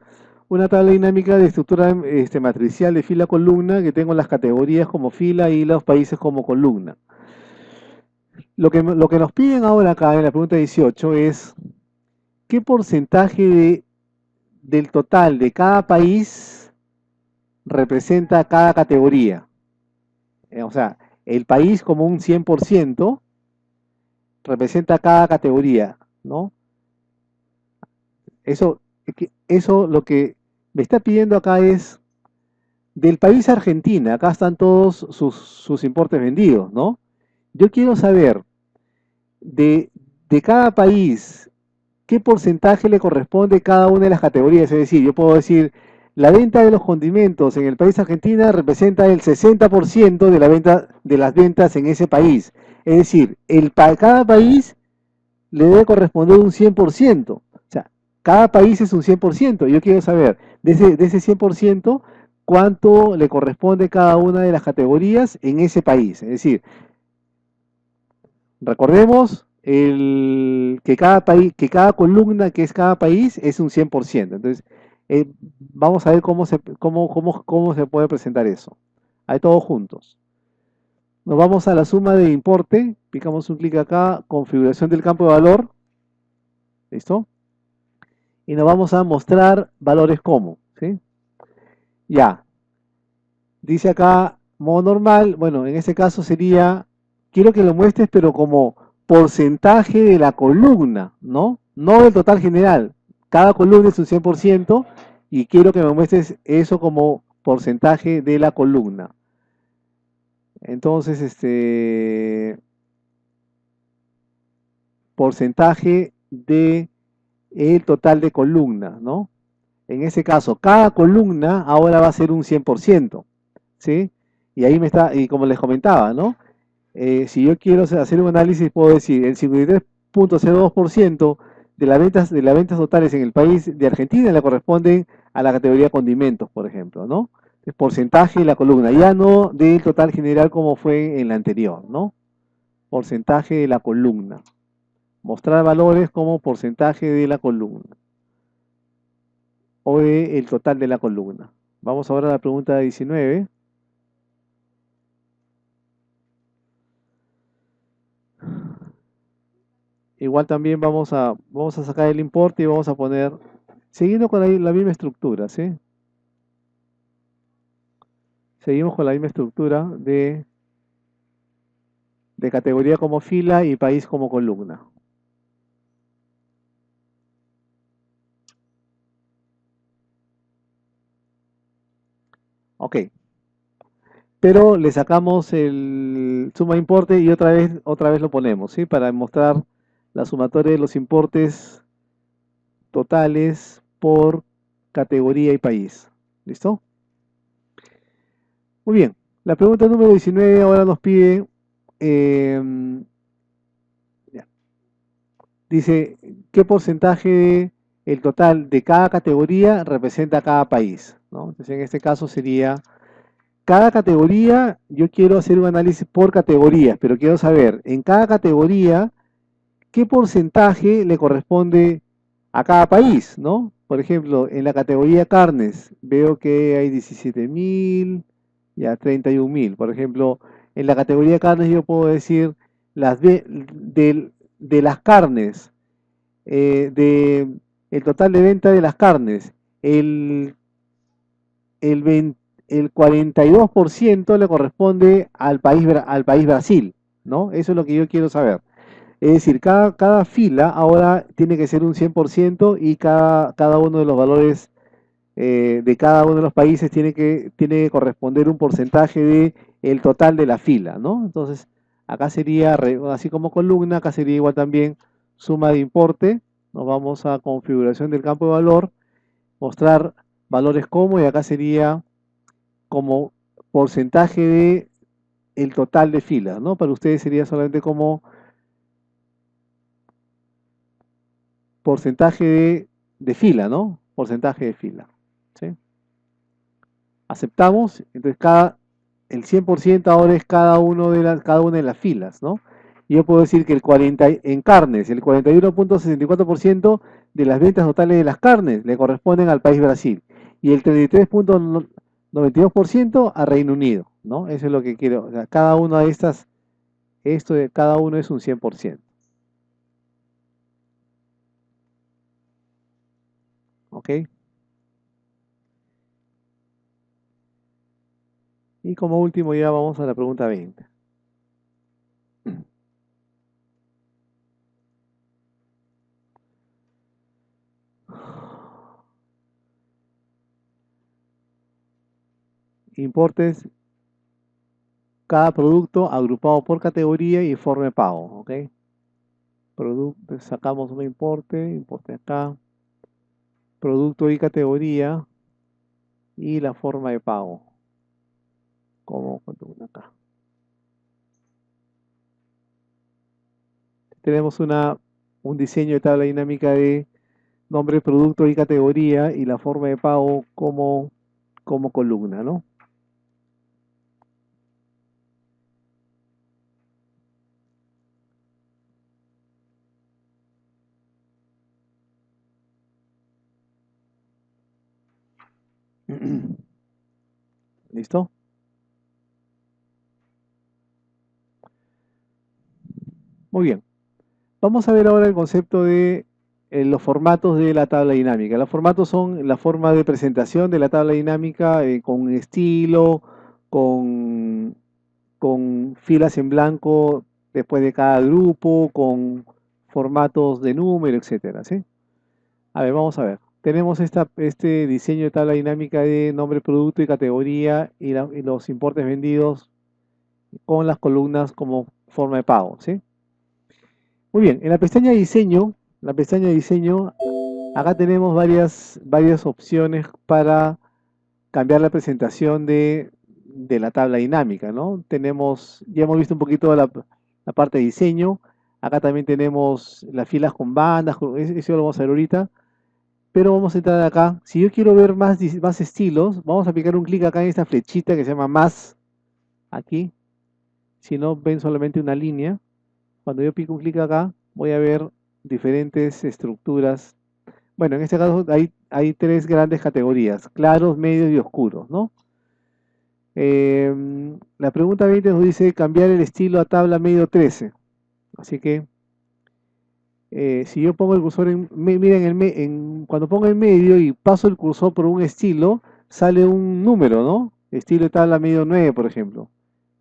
tabla dinámica de estructura matricial de fila-columna que tengo las categorías como fila y los países como columna. Lo que nos piden ahora acá en la pregunta 18 es qué porcentaje del total de cada país representa cada categoría. O sea, el país como un 100% representa cada categoría, ¿no? Eso lo que me está pidiendo acá es del país Argentina. Acá están todos sus importes vendidos, ¿no? Yo quiero saber de, de cada país qué porcentaje le corresponde a cada una de las categorías. Es decir, yo puedo decir, la venta de los condimentos en el país Argentina representa el 60% de la venta de las ventas en ese país. Es decir, cada país le debe corresponder un 100%. O sea, cada país es un 100%. Yo quiero saber de ese 100%, cuánto le corresponde a cada una de las categorías en ese país. Es decir, recordemos que cada país, que cada columna que es cada país es un 100%. Entonces, vamos a ver cómo se puede presentar eso. Ahí todos juntos. Nos vamos a la suma de importe, picamos un clic acá, configuración del campo de valor, ¿listo? Y nos vamos a mostrar valores como, ¿sí? Ya, dice acá modo normal, bueno, en este caso sería, quiero que lo muestres pero como porcentaje de la columna, ¿no? No del total general, cada columna es un 100% y quiero que me muestres eso como porcentaje de la columna. Entonces, porcentaje de el total de columnas, ¿no? En ese caso, cada columna ahora va a ser un 100%, ¿sí? Y ahí me está, y como les comentaba, ¿no? Si yo quiero hacer un análisis, puedo decir el 53,02% de las ventas totales en el país de Argentina le corresponden a la categoría condimentos, por ejemplo, ¿no? El porcentaje y la columna, ya no del total general como fue en la anterior, ¿no? Porcentaje de la columna. Mostrar valores como porcentaje de la columna o de el total de la columna. Vamos ahora a la pregunta 19. Igual también vamos a sacar el importe y vamos a poner, siguiendo con la misma estructura, ¿sí? Seguimos con la misma estructura de categoría como fila y país como columna. Ok. Pero le sacamos el suma importe y otra vez lo ponemos, ¿sí? Para mostrar la sumatoria de los importes totales por categoría y país. ¿Listo? Muy bien. La pregunta número 19 ahora nos pide, ya, dice, ¿qué porcentaje del total de cada categoría representa cada país? ¿No? Entonces, en este caso sería, cada categoría, yo quiero hacer un análisis por categorías, pero quiero saber, en cada categoría, ¿qué porcentaje le corresponde a cada país? ¿No? Por ejemplo, en la categoría carnes, veo que hay 17.000, ya 31.000. Por ejemplo, en la categoría carnes yo puedo decir de las carnes, el total de venta de las carnes, el, el, 20 el 42% le corresponde al país Brasil, ¿no? Eso es lo que yo quiero saber. Es decir, cada fila ahora tiene que ser un 100% y cada uno de los valores de cada uno de los países tiene que corresponder un porcentaje de el total de la fila, ¿no? Entonces, acá sería, así como columna, acá sería igual también suma de importe. Nos vamos a configuración del campo de valor, mostrar valores como, y acá sería como porcentaje de el total de filas, ¿no? Para ustedes sería solamente como porcentaje de fila, ¿no? Porcentaje de fila, ¿sí? Aceptamos, entonces el 100% ahora es cada una de las filas, ¿no? Y yo puedo decir que en carnes, el 41,64% de las ventas totales de las carnes le corresponden al país Brasil y el 33,92% a Reino Unido, ¿no? Eso es lo que quiero. O sea, cada una de estas, esto de cada uno es un 100%. ¿Ok? Y como último ya vamos a la pregunta 20. Importes cada producto agrupado por categoría y forma de pago, ¿ok? Producto, sacamos un importe acá, producto y categoría y la forma de pago, como acá. Tenemos un diseño de tabla dinámica de nombre, producto y categoría y la forma de pago como columna, ¿no? ¿Listo? Muy bien. Vamos a ver ahora el concepto de los formatos de la tabla dinámica. Los formatos son la forma de presentación de la tabla dinámica con estilo, con, con filas en blanco después de cada grupo, con formatos de número, etcétera, ¿sí? A ver, vamos a ver. Tenemos este diseño de tabla dinámica de nombre, producto y categoría y los importes vendidos con las columnas como forma de pago, ¿sí? Muy bien, en la pestaña de diseño, acá tenemos varias opciones para cambiar la presentación de la tabla dinámica, ¿no? Ya hemos visto un poquito la parte de diseño. Acá también tenemos las filas con bandas, eso lo vamos a ver ahorita. Pero vamos a entrar acá. Si yo quiero ver más estilos, vamos a aplicar un clic acá en esta flechita que se llama más, aquí. Si no, ven solamente una línea. Cuando yo pico un clic acá, voy a ver diferentes estructuras. Bueno, en este caso hay tres grandes categorías, claros, medios y oscuros, ¿no? La pregunta 20 nos dice cambiar el estilo a tabla medio 13. Así que si yo pongo el cursor miren, cuando pongo en medio y paso el cursor por un estilo, sale un número, ¿no? Estilo de tabla medio 9, por ejemplo.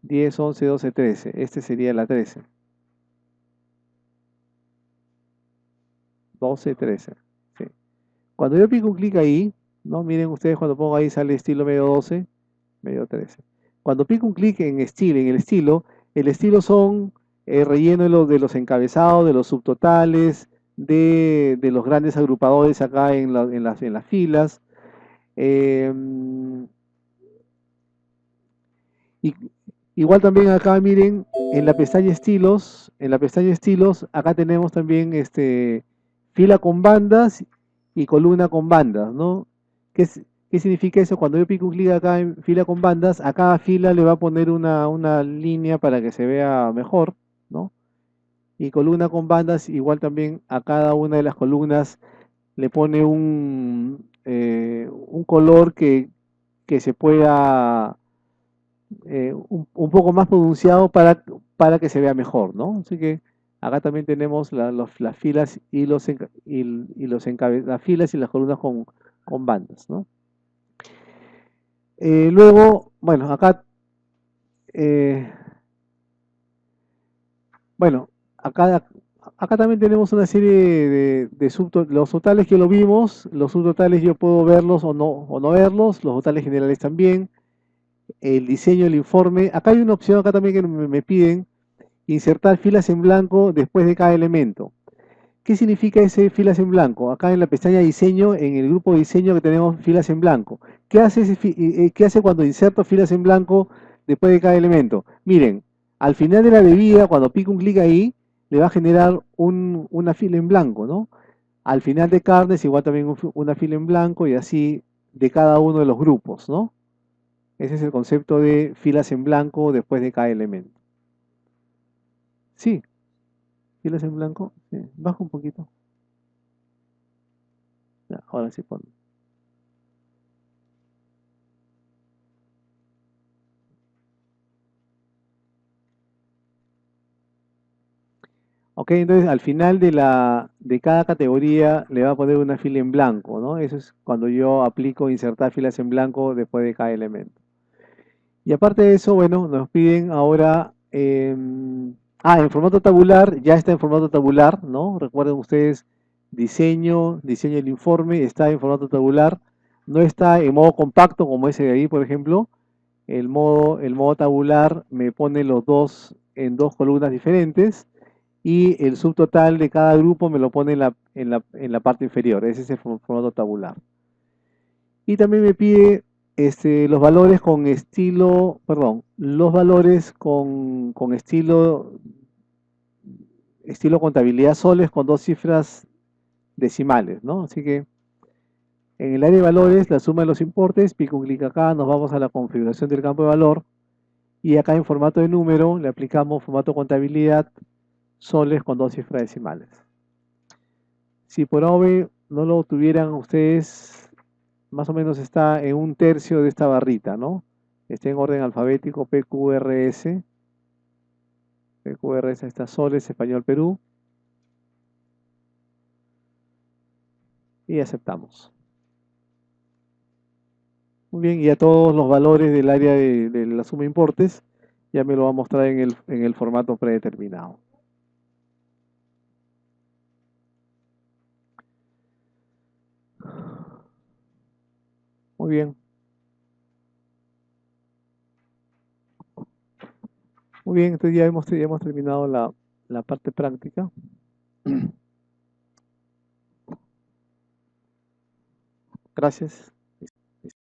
10, 11, 12, 13. Este sería la 13. 12, 13. Sí. Cuando yo pico un clic ahí, ¿no? Miren ustedes, cuando pongo ahí sale estilo medio 12, medio 13. Cuando pico un clic en el estilo son relleno de los encabezados, de los subtotales, de los grandes agrupadores acá en las filas. Eh, y, igual también acá miren, en la pestaña estilos, acá tenemos también fila con bandas y columna con bandas, ¿no? ¿Qué significa eso? Cuando yo pico un clic acá en fila con bandas, a cada fila le va a poner una línea para que se vea mejor, ¿no? Y columna con bandas, igual también a cada una de las columnas le pone un color que se pueda un poco más pronunciado para que se vea mejor, ¿no? Así que acá también tenemos las filas y las filas y las columnas con bandas, ¿no? Luego, bueno, eh, bueno, acá, acá también tenemos una serie los totales que lo vimos, los subtotales yo puedo verlos o no verlos, los totales generales también, el diseño del informe. Acá hay una opción acá también que me piden, insertar filas en blanco después de cada elemento. ¿Qué significa ese filas en blanco? Acá en la pestaña diseño, en el grupo de diseño que tenemos filas en blanco. ¿Qué hace cuando inserto filas en blanco después de cada elemento? Miren, al final de la bebida, cuando pico un clic ahí, le va a generar una fila en blanco, ¿no? Al final de carnes, igual también una fila en blanco y así de cada uno de los grupos, ¿no? Ese es el concepto de filas en blanco después de cada elemento. Sí, filas en blanco. Sí, baja un poquito. Ya, ahora sí pon. Ok, entonces al final de cada categoría le va a poner una fila en blanco, ¿no? Eso es cuando yo aplico insertar filas en blanco después de cada elemento. Y aparte de eso, bueno, nos piden ahora, en formato tabular, ya está en formato tabular, ¿no? Recuerden ustedes, diseño del informe, está en formato tabular, no está en modo compacto como ese de ahí, por ejemplo. El modo tabular me pone los dos en dos columnas diferentes y el subtotal de cada grupo me lo pone en la parte inferior. Ese es el formato tabular. Y también me pide los valores con estilo, perdón, los valores con estilo contabilidad soles con dos cifras decimales, ¿no? Así que en el área de valores, la suma de los importes, pico un clic acá, nos vamos a la configuración del campo de valor y acá en formato de número le aplicamos formato contabilidad soles con dos cifras decimales. Si por OV no lo tuvieran ustedes, más o menos está en un tercio de esta barrita, ¿no? Está en orden alfabético PQRS. PQRS está soles, español, Perú. Y aceptamos. Muy bien, y a todos los valores del área de la suma de importes ya me lo va a mostrar en el formato predeterminado. Muy bien. Muy bien, entonces ya hemos terminado la parte práctica. Gracias.